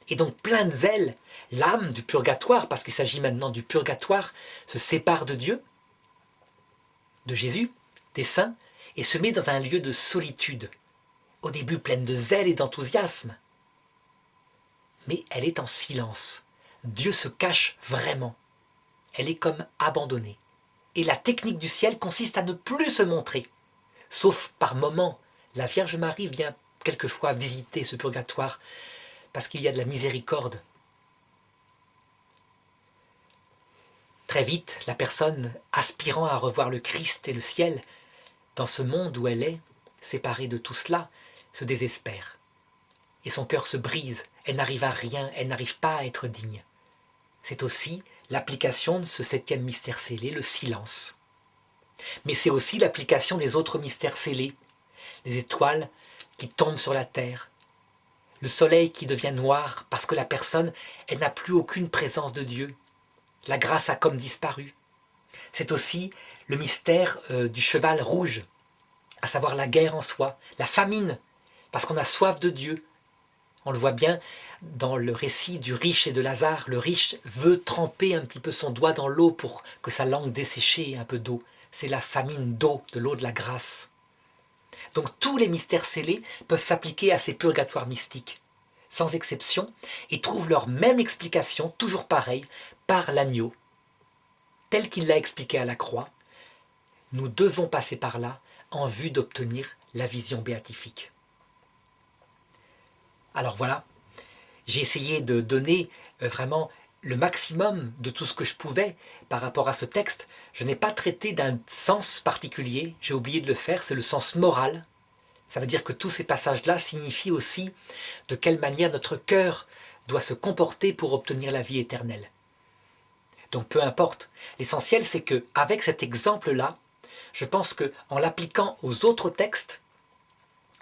Et donc plein de zèle, l'âme du purgatoire, parce qu'il s'agit maintenant du purgatoire, se sépare de Dieu, de Jésus, des saints, et se met dans un lieu de solitude, au début pleine de zèle et d'enthousiasme. Mais elle est en silence. Dieu se cache vraiment. Elle est comme abandonnée. Et la technique du ciel consiste à ne plus se montrer. Sauf par moments, la Vierge Marie vient quelquefois visiter ce purgatoire parce qu'il y a de la miséricorde. Très vite, la personne aspirant à revoir le Christ et le ciel, dans ce monde où elle est, séparée de tout cela, se désespère. Et son cœur se brise, elle n'arrive à rien, elle n'arrive pas à être digne. C'est aussi l'application de ce 7e mystère scellé, le silence. Mais c'est aussi l'application des autres mystères scellés, les étoiles qui tombent sur la terre, le soleil qui devient noir parce que la personne, elle n'a plus aucune présence de Dieu. La grâce a comme disparu. C'est aussi le mystère du cheval rouge, à savoir la guerre en soi, la famine, parce qu'on a soif de Dieu. On le voit bien dans le récit du riche et de Lazare. Le riche veut tremper un petit peu son doigt dans l'eau pour que sa langue desséchée ait un peu d'eau. C'est la famine d'eau, de l'eau de la grâce. Donc tous les mystères scellés peuvent s'appliquer à ces purgatoires mystiques, sans exception, et trouvent leur même explication, toujours pareille, par l'agneau. Tel qu'il l'a expliqué à la croix, nous devons passer par là en vue d'obtenir la vision béatifique. Alors voilà, j'ai essayé de donner vraiment le maximum de tout ce que je pouvais par rapport à ce texte. Je n'ai pas traité d'un sens particulier, j'ai oublié de le faire, c'est le sens moral. Ça veut dire que tous ces passages-là signifient aussi de quelle manière notre cœur doit se comporter pour obtenir la vie éternelle. Donc peu importe, l'essentiel c'est qu'avec cet exemple-là, je pense qu'en l'appliquant aux autres textes,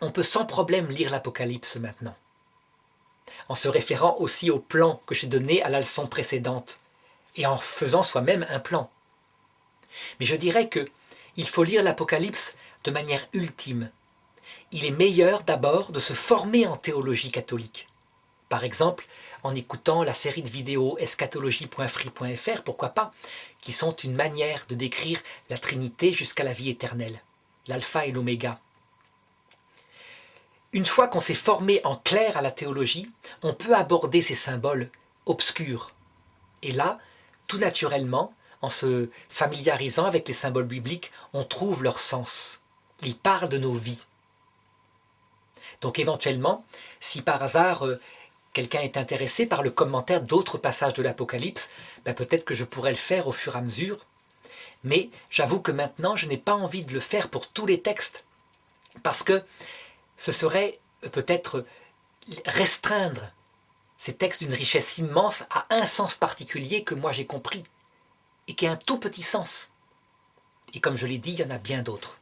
on peut sans problème lire l'Apocalypse maintenant, en se référant aussi au plan que j'ai donné à la leçon précédente, et en faisant soi-même un plan. Mais je dirais qu'il faut lire l'Apocalypse de manière ultime. Il est meilleur d'abord de se former en théologie catholique. Par exemple, en écoutant la série de vidéos eschatologie.free.fr, pourquoi pas, qui sont une manière de décrire la Trinité jusqu'à la vie éternelle, l'alpha et l'oméga. Une fois qu'on s'est formé en clair à la théologie, on peut aborder ces symboles obscurs. Et là, tout naturellement, en se familiarisant avec les symboles bibliques, on trouve leur sens. Ils parlent de nos vies. Donc éventuellement, si par hasard quelqu'un est intéressé par le commentaire d'autres passages de l'Apocalypse, peut-être que je pourrais le faire au fur et à mesure. Mais j'avoue que maintenant, je n'ai pas envie de le faire pour tous les textes, parce que ce serait peut-être restreindre ces textes d'une richesse immense à un sens particulier que moi j'ai compris, et qui a un tout petit sens. Et comme je l'ai dit, il y en a bien d'autres.